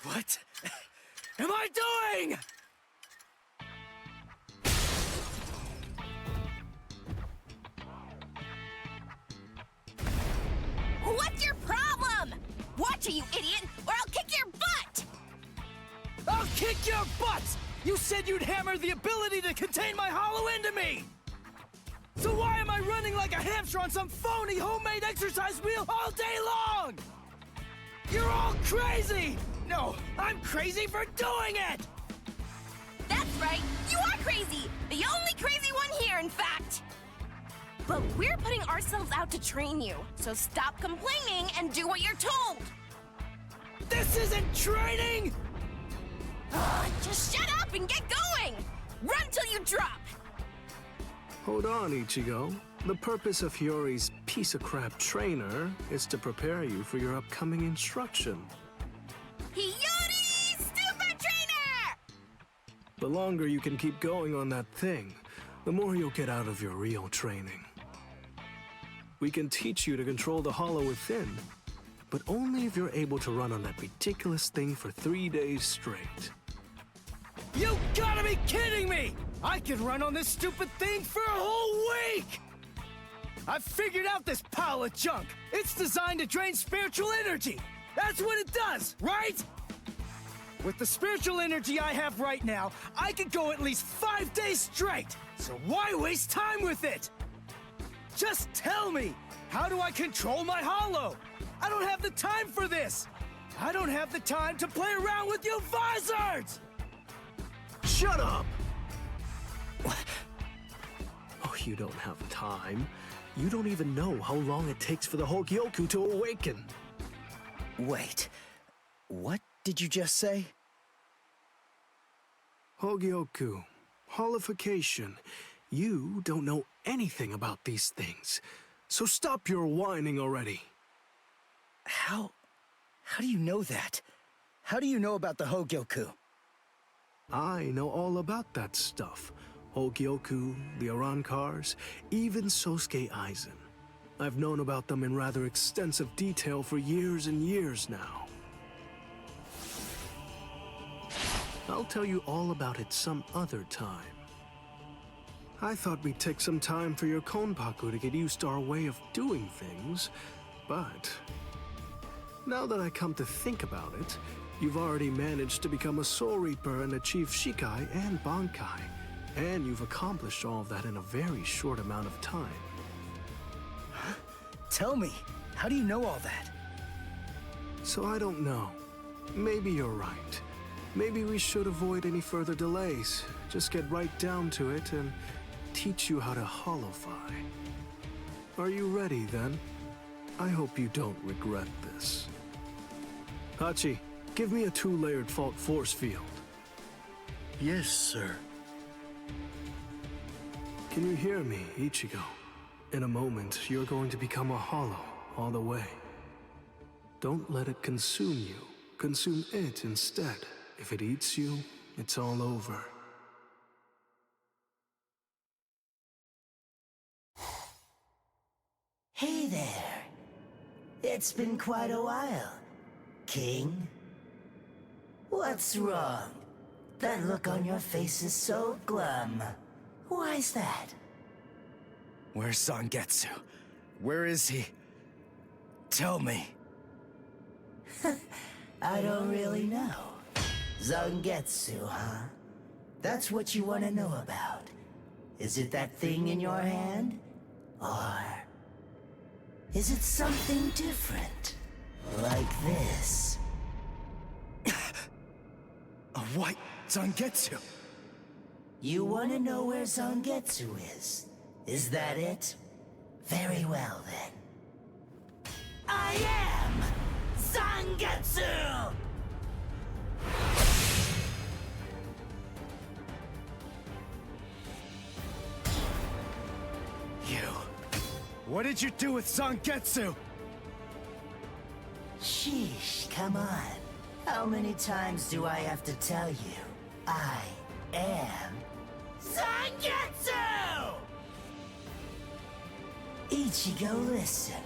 What am I doing? What's your problem? Watch it, you idiot, or I'll kick your butt! I'll kick your butt! You said you'd hammer the ability to contain my hollow into me! So why am I running like like a hamster on some phony homemade exercise wheel all day long! You're all crazy! No, I'm crazy for doing it! That's right, you are crazy! The only crazy one here, in fact! But we're putting ourselves out to train you, so stop complaining and do what you're told! This isn't training! Just shut up and get going! Run till you drop! Hold on, Ichigo. The purpose of Hiyori's piece-of-crap trainer is to prepare you for your upcoming instruction. Hiyori, stupid trainer! The longer you can keep going on that thing, the more you'll get out of your real training. We can teach you to control the hollow within, but only if you're able to run on that ridiculous thing for 3 days straight. You gotta be kidding me! I can run on this stupid thing for a whole week! I've figured out this pile of junk! It's designed to drain spiritual energy! That's what it does, right? With the spiritual energy I have right now, I could go at least 5 days straight! So why waste time with it? Just tell me! How do I control my hollow? I don't have the time for this! I don't have the time to play around with you Visoreds! Shut up! Oh, you don't have time. You don't even know how long it takes for the Hogyoku to awaken. Wait, what did you just say? Hogyoku, holification. You don't know anything about these things, so stop your whining already. How do you know that? How do you know about the Hogyoku? I know all about that stuff. Hogyoku, the Arankars, even Sosuke Aizen. I've known about them in rather extensive detail for years and years now. I'll tell you all about it some other time. I thought we'd take some time for your Konpaku to get used to our way of doing things, but now that I come to think about it, you've already managed to become a Soul Reaper and achieve Shikai and Bankai, and you've accomplished all of that in a very short amount of time. Tell me, how do you know all that? So I don't know. Maybe you're right. Maybe we should avoid any further delays. Just get right down to it and teach you how to holofy. Are you ready then? I hope you don't regret this. Hachi, give me a 2-layered fault force field. Yes, sir. Can you hear me, Ichigo? In a moment, you're going to become a hollow all the way. Don't let it consume you. Consume it instead. If it eats you, it's all over. Hey there. It's been quite a while, King. What's wrong? That look on your face is so glum. Why's that? Where's Zangetsu? Where is he? Tell me. I don't really know. Zangetsu, huh? That's what you want to know about. Is it that thing in your hand? Or is it something different? Like this? A white Zangetsu? You want to know where Zangetsu is? Is that it? Very well then. I am Zangetsu! You. What did you do with Zangetsu? Sheesh, come on. How many times do I have to tell you? I am Zangetsu! Ichigo, listen.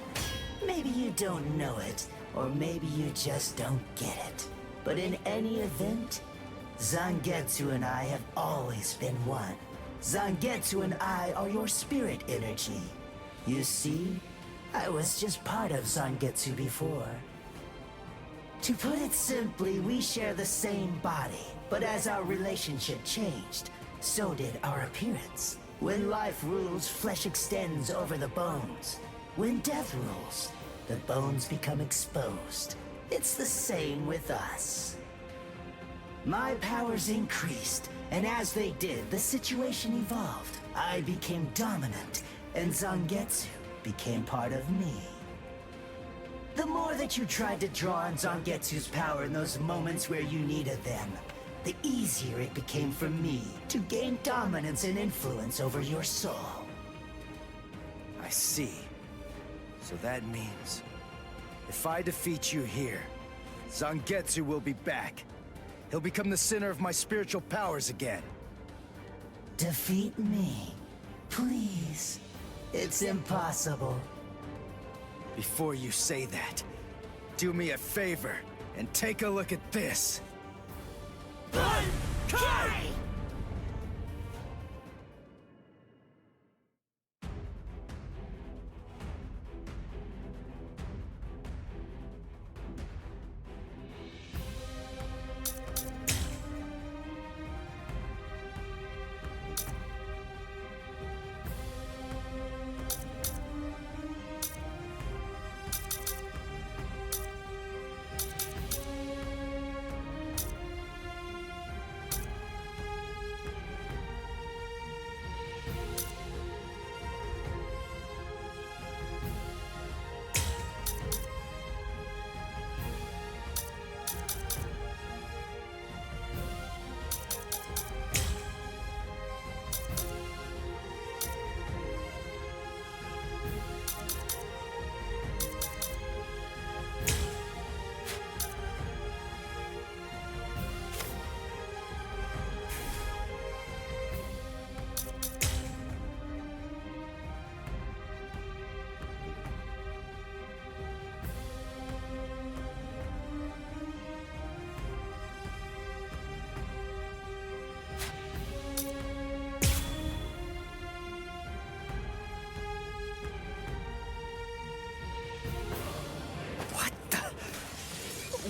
Maybe you don't know it, or maybe you just don't get it. But in any event, Zangetsu and I have always been one. Zangetsu and I are your spirit energy. You see, I was just part of Zangetsu before. To put it simply, we share the same body, but as our relationship changed, so did our appearance. When life rules, flesh extends over the bones. When death rules, the bones become exposed. It's the same with us. My powers increased, and as they did, the situation evolved. I became dominant, and Zangetsu became part of me. The more that you tried to draw on Zangetsu's power in those moments where you needed them, the easier it became for me to gain dominance and influence over your soul. I see. So that means, if I defeat you here, Zangetsu will be back. He'll become the center of my spiritual powers again. Defeat me, please. It's impossible. Before you say that, do me a favor and take a look at this. Kai!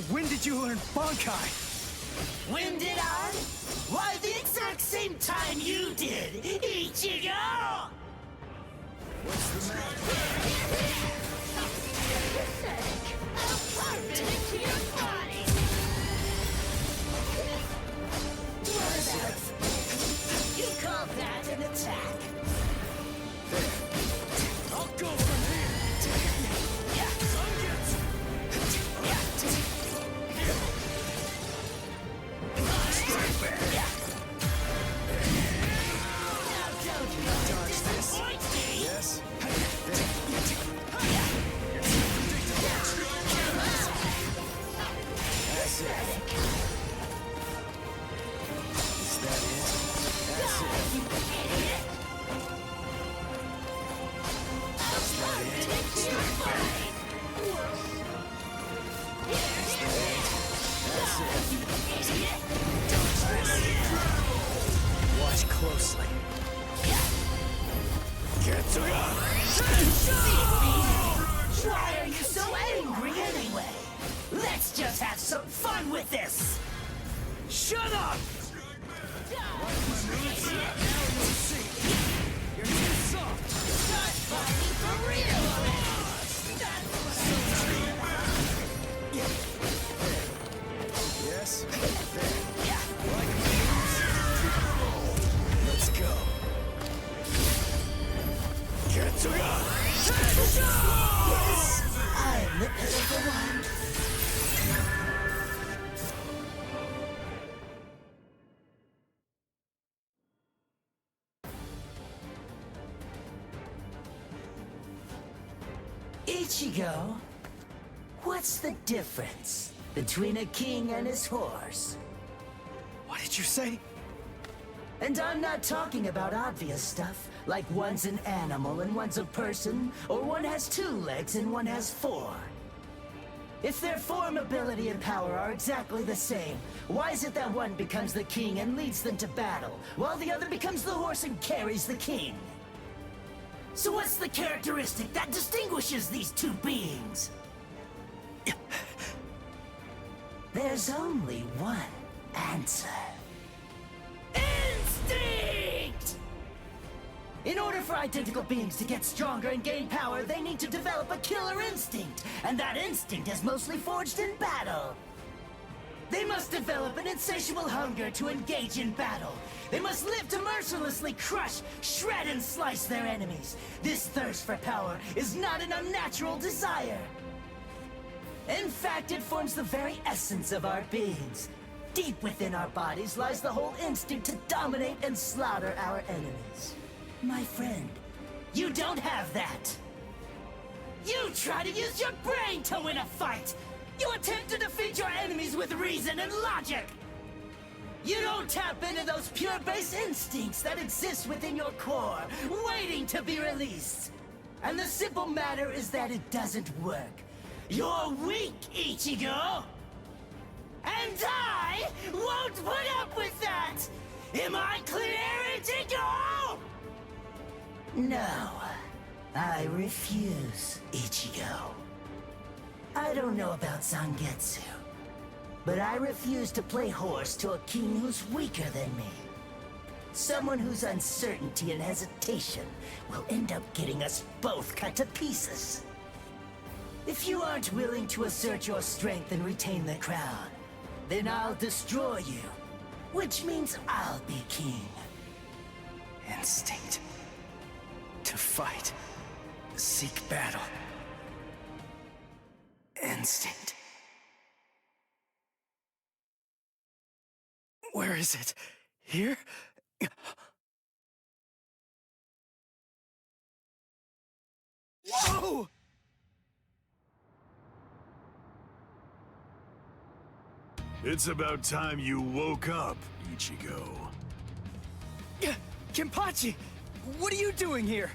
When did you learn Bankai? When did I? Why, the exact same time you did, Ichigo! What's the matter? You call that an attack? I'll go from here! Yes? That's it. Is that it? That's it. Is that it? Watch closely. Why are you so angry anyway? Let's just have some fun with this! Shut up! You're too soft! Start fighting for real! Yes? Let's go. Yes, I'm the pitiful one. Ichigo, what's the difference between a king and his horse? What did you say? And I'm not talking about obvious stuff, like one's an animal and one's a person, or one has 2 legs and one has 4. If their form, ability, and power are exactly the same, why is it that one becomes the king and leads them to battle, while the other becomes the horse and carries the king? So what's the characteristic that distinguishes these 2 beings? There's only one answer. Instinct! for identical beings to get stronger and gain power, they need to develop a killer instinct, and that instinct is mostly forged in battle. They must develop an insatiable hunger to engage in battle. They must live to mercilessly crush, shred, and slice their enemies. This thirst for power is not an unnatural desire. In fact, it forms the very essence of our beings. Deep within our bodies lies the whole instinct to dominate and slaughter our enemies. My friend, you don't have that. You try to use your brain to win a fight. You attempt to defeat your enemies with reason and logic. You don't tap into those pure base instincts that exist within your core, waiting to be released. And the simple matter is that it doesn't work. You're weak, Ichigo! And I won't put up with that! Am I clear, Ichigo? No, I refuse, Ichigo. I don't know about Zangetsu, but I refuse to play horse to a king who's weaker than me. Someone whose uncertainty and hesitation will end up getting us both cut to pieces. If you aren't willing to assert your strength and retain the crown, then I'll destroy you, which means I'll be king. Instinct. To fight. Seek battle. Instinct. Where is it? Here? Whoa! It's about time you woke up, Ichigo. Kenpachi! What are you doing here?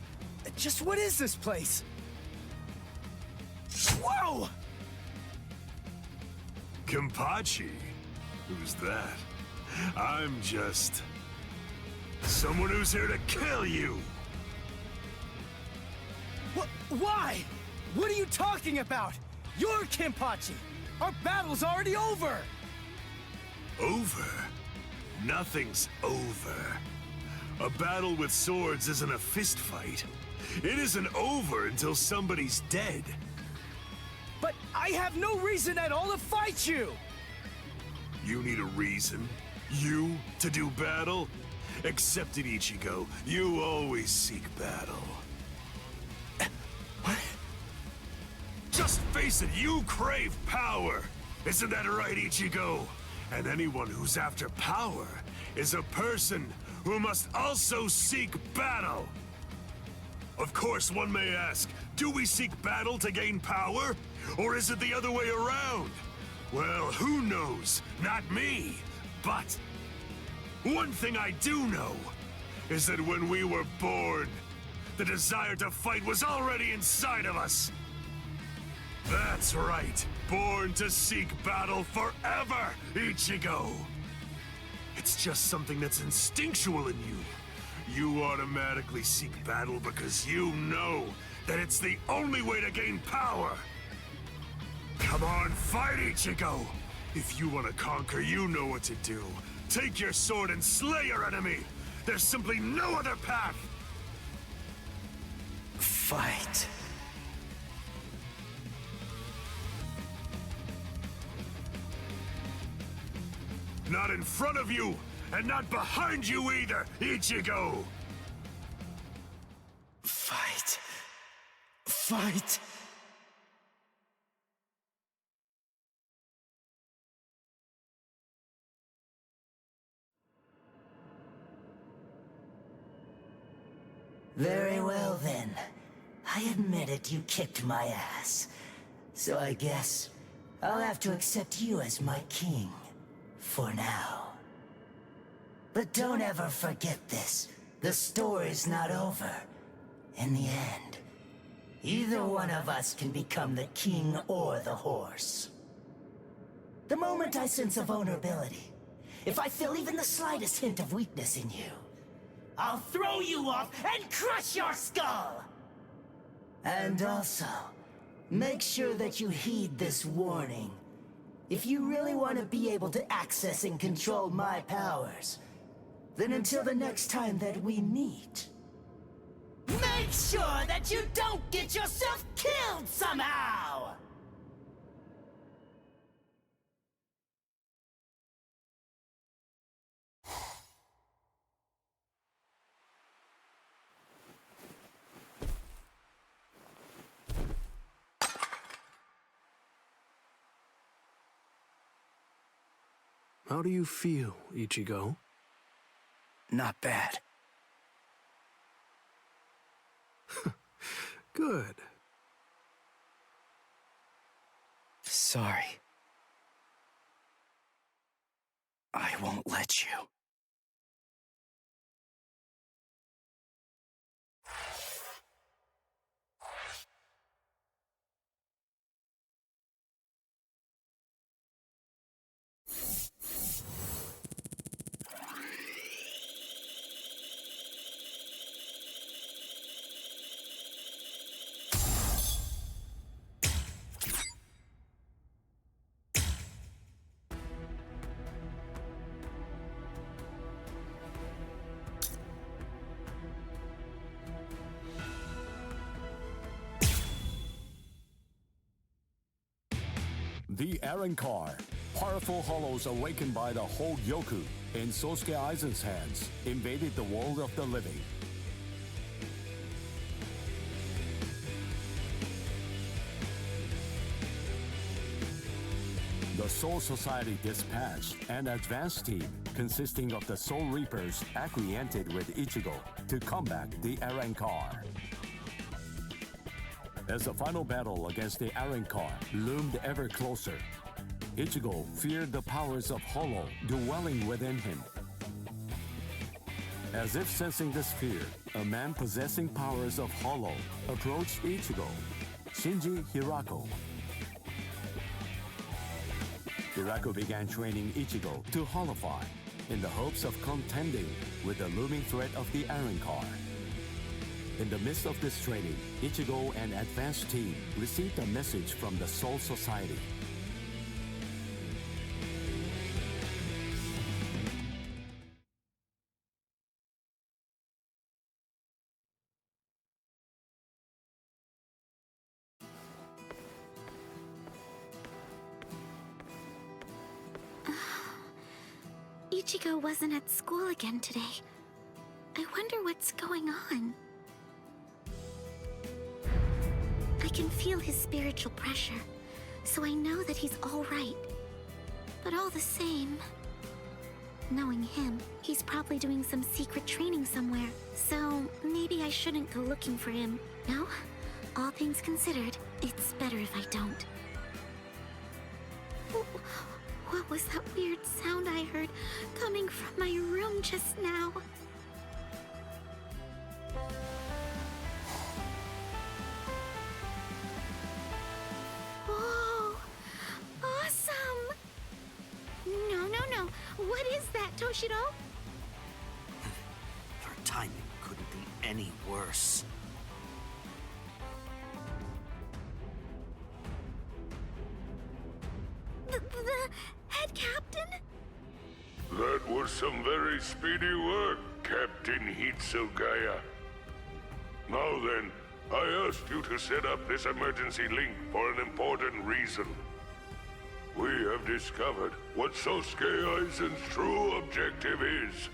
Just what is this place? Whoa! Kenpachi? Who's that? I'm just... someone who's here to kill you! Why? What are you talking about? You're Kenpachi! Our battle's already over! Over? Nothing's over. A battle with swords isn't a fist fight. It isn't over until somebody's dead. But I have no reason at all to fight you! You need a reason? You to do battle? Accept it, Ichigo. You always seek battle. What? Just face it, you crave power! Isn't that right, Ichigo? And anyone who's after power is a person who must also seek battle. Of course, one may ask, do we seek battle to gain power? Or is it the other way around? Well, who knows? Not me. But one thing I do know is that when we were born, the desire to fight was already inside of us. That's right. Born to seek battle forever, Ichigo. It's just something that's instinctual in you. You automatically seek battle because you know that it's the only way to gain power. Come on, fight, Ichigo! If you want to conquer, you know what to do. Take your sword and slay your enemy! There's simply no other path! Fight. Not in front of you, and not behind you either, Ichigo! Fight. Fight. Very well then. I admit it, you kicked my ass. So I guess I'll have to accept you as my king. For now. But don't ever forget this. The story's not over. In the end, either one of us can become the king or the horse. The moment I sense a vulnerability, if I feel even the slightest hint of weakness in you, I'll throw you off and crush your skull! And also, make sure that you heed this warning. If you really want to be able to access and control my powers, then until the next time that we meet, Make sure that you don't get yourself killed somehow! How do you feel, Ichigo? Not bad. Good. Sorry. I won't let you. The Arankar, powerful hollows awakened by the Hogyoku in Sosuke Aizen's hands, invaded the world of the living. The Soul Society dispatched an advance team consisting of the Soul Reapers acquainted with Ichigo to combat the Arankar. As the final battle against the Arankar loomed ever closer, Ichigo feared the powers of Hollow dwelling within him. As if sensing this fear, a man possessing powers of Hollow approached Ichigo, Shinji Hirako. Hirako began training Ichigo to Hollowfy in the hopes of contending with the looming threat of the Arankar. In the midst of this training, Ichigo and advanced team received a message from the Soul Society. Ichigo wasn't at school again today. I wonder what's going on. I can feel his spiritual pressure, so I know that he's all right. But all the same, knowing him, he's probably doing some secret training somewhere. So maybe I shouldn't go looking for him. No? All things considered, it's better if I don't. What was that weird sound I heard coming from my room just now? Whoa! Awesome! No. What is that, Toshiro? Your timing couldn't be any worse. The head captain? That was some very speedy work, Captain Hitsugaya. Now then, I asked you to set up this emergency link for an important reason. We have discovered what Sosuke Aizen's true objective is.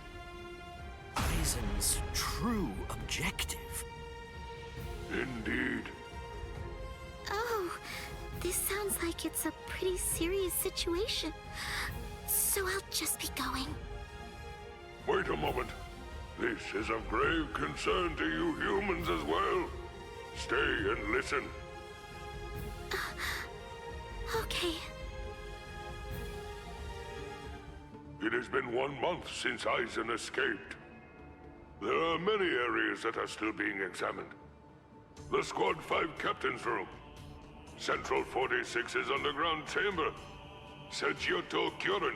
Aizen's true objective? Indeed. Oh, this sounds like it's a pretty serious situation. So I'll just be going. Wait a moment. This is of grave concern to you humans as well. Stay and listen. Okay. It has been 1 month since Aizen escaped. There are many areas that are still being examined. The Squad 5 Captain's Room, Central 46's underground chamber, Sechioto Kyoren,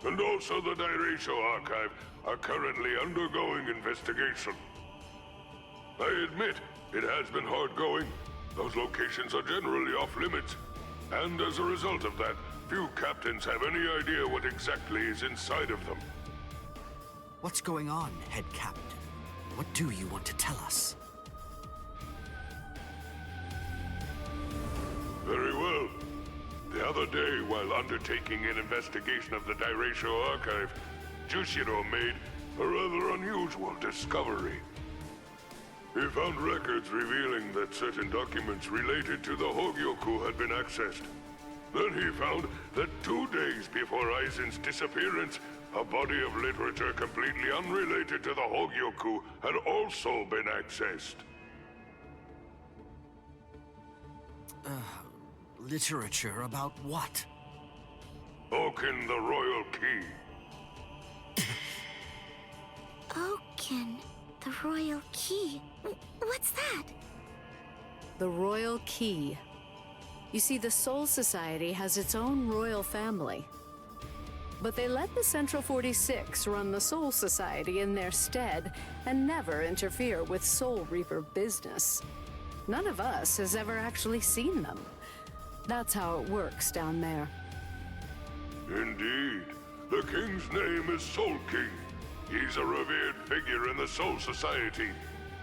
and also the Daireisho Archive are currently undergoing investigation. I admit, it has been hard going. Those locations are generally off limits, and as a result of that, few captains have any idea what exactly is inside of them. What's going on, Head Captain? What do you want to tell us? Very well. The other day, while undertaking an investigation of the Dairaisho archive, Jushiro made a rather unusual discovery. He found records revealing that certain documents related to the Hogyoku had been accessed. Then he found that 2 days before Aizen's disappearance, a body of literature completely unrelated to the Hogyoku had also been accessed. Literature about what? Oken the Royal Key. Oken, the Royal Key. What's that? The Royal Key. You see, the Soul Society has its own royal family. But they let the Central 46 run the Soul Society in their stead and never interfere with Soul Reaper business. None of us has ever actually seen them. That's how it works down there. Indeed. The king's name is Soul King. He's a revered figure in the Soul Society,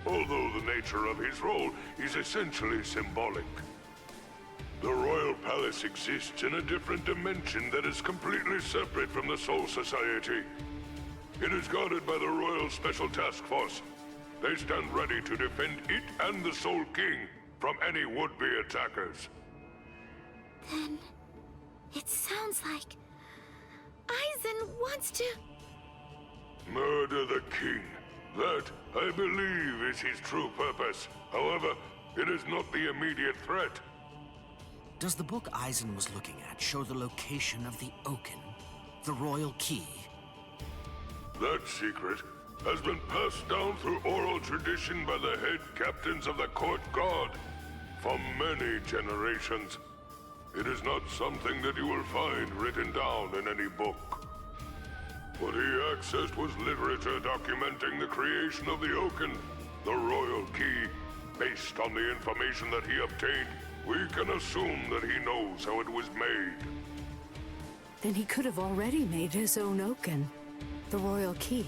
although the nature of his role is essentially symbolic. The Royal Palace exists in a different dimension that is completely separate from the Soul Society. It is guarded by the Royal Special Task Force. They stand ready to defend it and the Soul King from any would-be attackers. Then, it sounds like Aizen wants to... Murder the king. That, I believe, is his true purpose. However, it is not the immediate threat. Does the book Aizen was looking at show the location of the Oken, the Royal Key? That secret has been passed down through oral tradition by the head captains of the Court Guard for many generations. It is not something that you will find written down in any book. What he accessed was literature documenting the creation of the Oken, the Royal Key. Based on the information that he obtained, we can assume that he knows how it was made. Then he could have already made his own Oken, the Royal Key.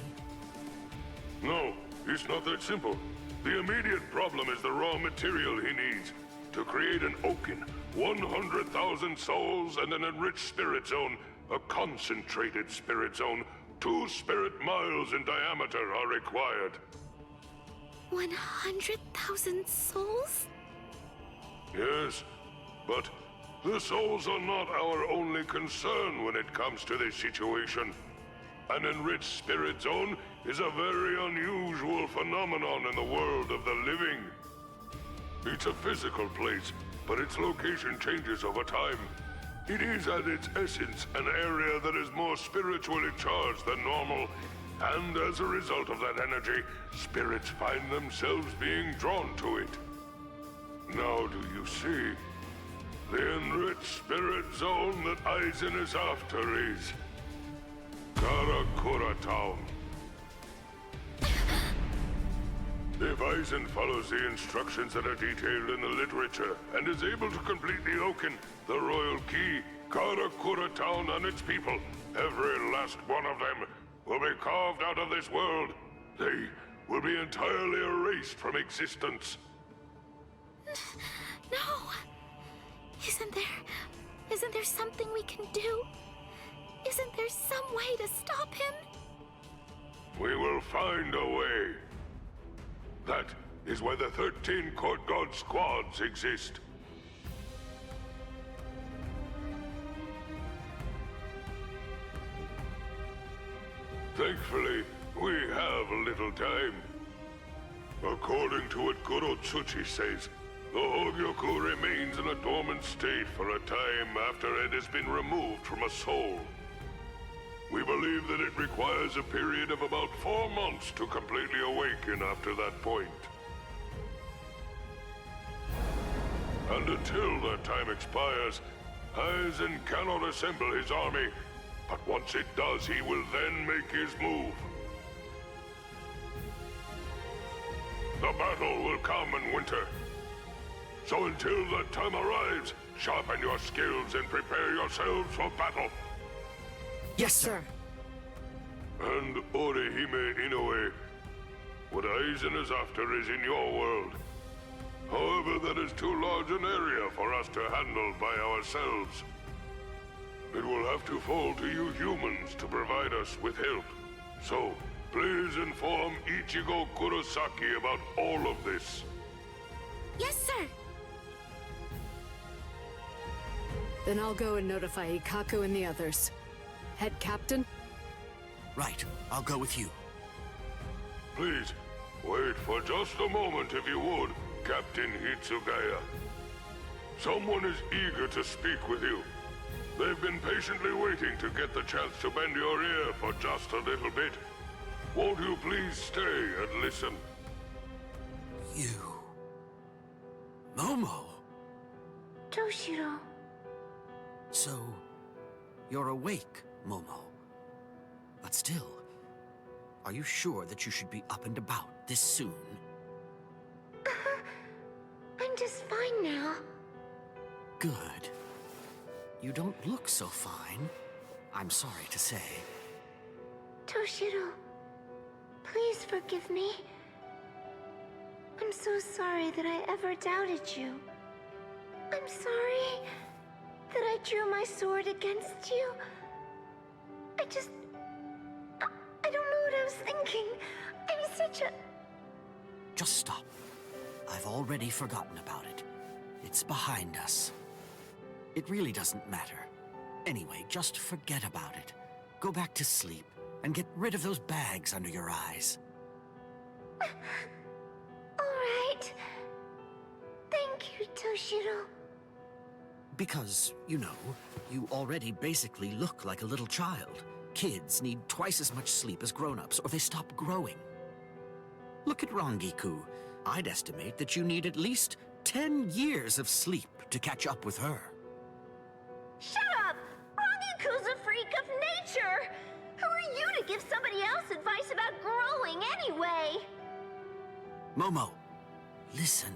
No, it's not that simple. The immediate problem is the raw material he needs. To create an Oken, 100,000 souls and an enriched spirit zone, a concentrated spirit zone, 2 spirit miles in diameter are required. 100,000 souls? Yes, but the souls are not our only concern when it comes to this situation. An enriched spirit zone is a very unusual phenomenon in the world of the living. It's a physical place, but its location changes over time. It is at its essence an area that is more spiritually charged than normal, and as a result of that energy, spirits find themselves being drawn to it. Now do you see? The enriched spirit zone that Aizen is after is Karakura Town. If Aizen follows the instructions that are detailed in the literature and is able to complete the Oken, the Royal Key, Karakura Town and its people, every last one of them, will be carved out of this world. They will be entirely erased from existence. No! Isn't there something we can do? Isn't there some way to stop him? We will find a way. That is why the 13 Court Guard squads exist. Thankfully, we have a little time. According to what Goro Tsuchi says, the Hogyoku remains in a dormant state for a time after it has been removed from a soul. We believe that it requires a period of about 4 months to completely awaken after that point. And until that time expires, Aizen cannot assemble his army, but once it does, he will then make his move. The battle will come in winter. So until that time arrives, sharpen your skills and prepare yourselves for battle. Yes, sir. And Orihime Inoue, What Aizen is after is in your world. However, that is too large an area for us to handle by ourselves. It will have to fall to you humans to provide us with help. So, please inform Ichigo Kurosaki about all of this. Yes, sir. Then I'll go and notify Ikaku and the others. Head captain? Right, I'll go with you. Please, wait for just a moment if you would, Captain Hitsugaya. Someone is eager to speak with you. They've been patiently waiting to get the chance to bend your ear for just a little bit. Won't you please stay and listen? You... Momo! Toshiro. So, you're awake, Momo. But still, are you sure that you should be up and about this soon? I'm just fine now. Good. You don't look so fine, I'm sorry to say. Toshiro, please forgive me. I'm so sorry that I ever doubted you. I'm sorry that I drew my sword against you. I don't know what I was thinking. I'm such a... Just stop. I've already forgotten about it. It's behind us. It really doesn't matter. Anyway, just forget about it. Go back to sleep and get rid of those bags under your eyes. All right. Thank you, Toshiro. Because, you know, you already basically look like a little child. Kids need twice as much sleep as grown-ups, or they stop growing. Look at Rangiku. I'd estimate that you need at least 10 years of sleep to catch up with her. Shut up! Rangiku's a freak of nature! Who are you to give somebody else advice about growing anyway? Momo, listen.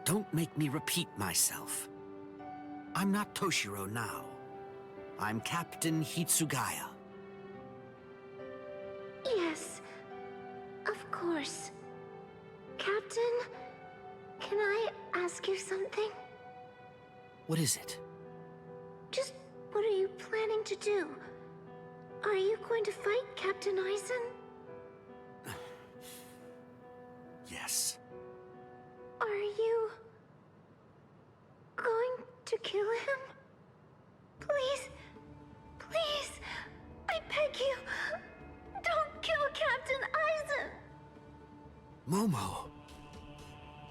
Don't make me repeat myself. I'm not Toshiro now. I'm Captain Hitsugaya. Yes, of course. Captain, can I ask you something? What is it? Just what are you planning to do? Are you going to fight Captain Aizen? Yes. Are you going to kill him? Please, please, I beg you, don't kill Captain Aizen! Momo!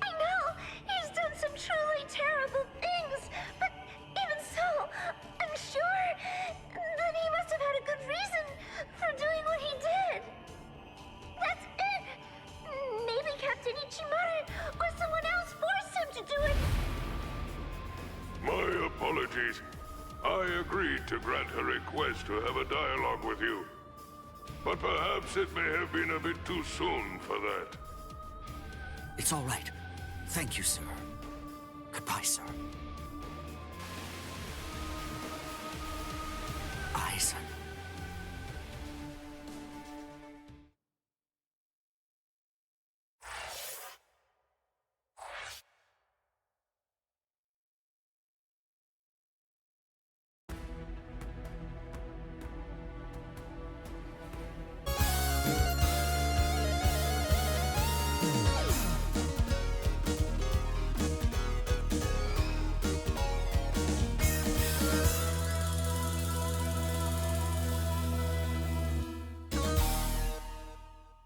I know, he's done some truly terrible things, but even so, I'm sure that he must have had a good reason for doing what he did. That's it! Maybe Captain Ichimaru or someone else forced him to do it! My apologies. I agreed to grant her request to have a dialogue with you. But perhaps it may have been a bit too soon for that. It's all right. Thank you, sir. Goodbye, sir.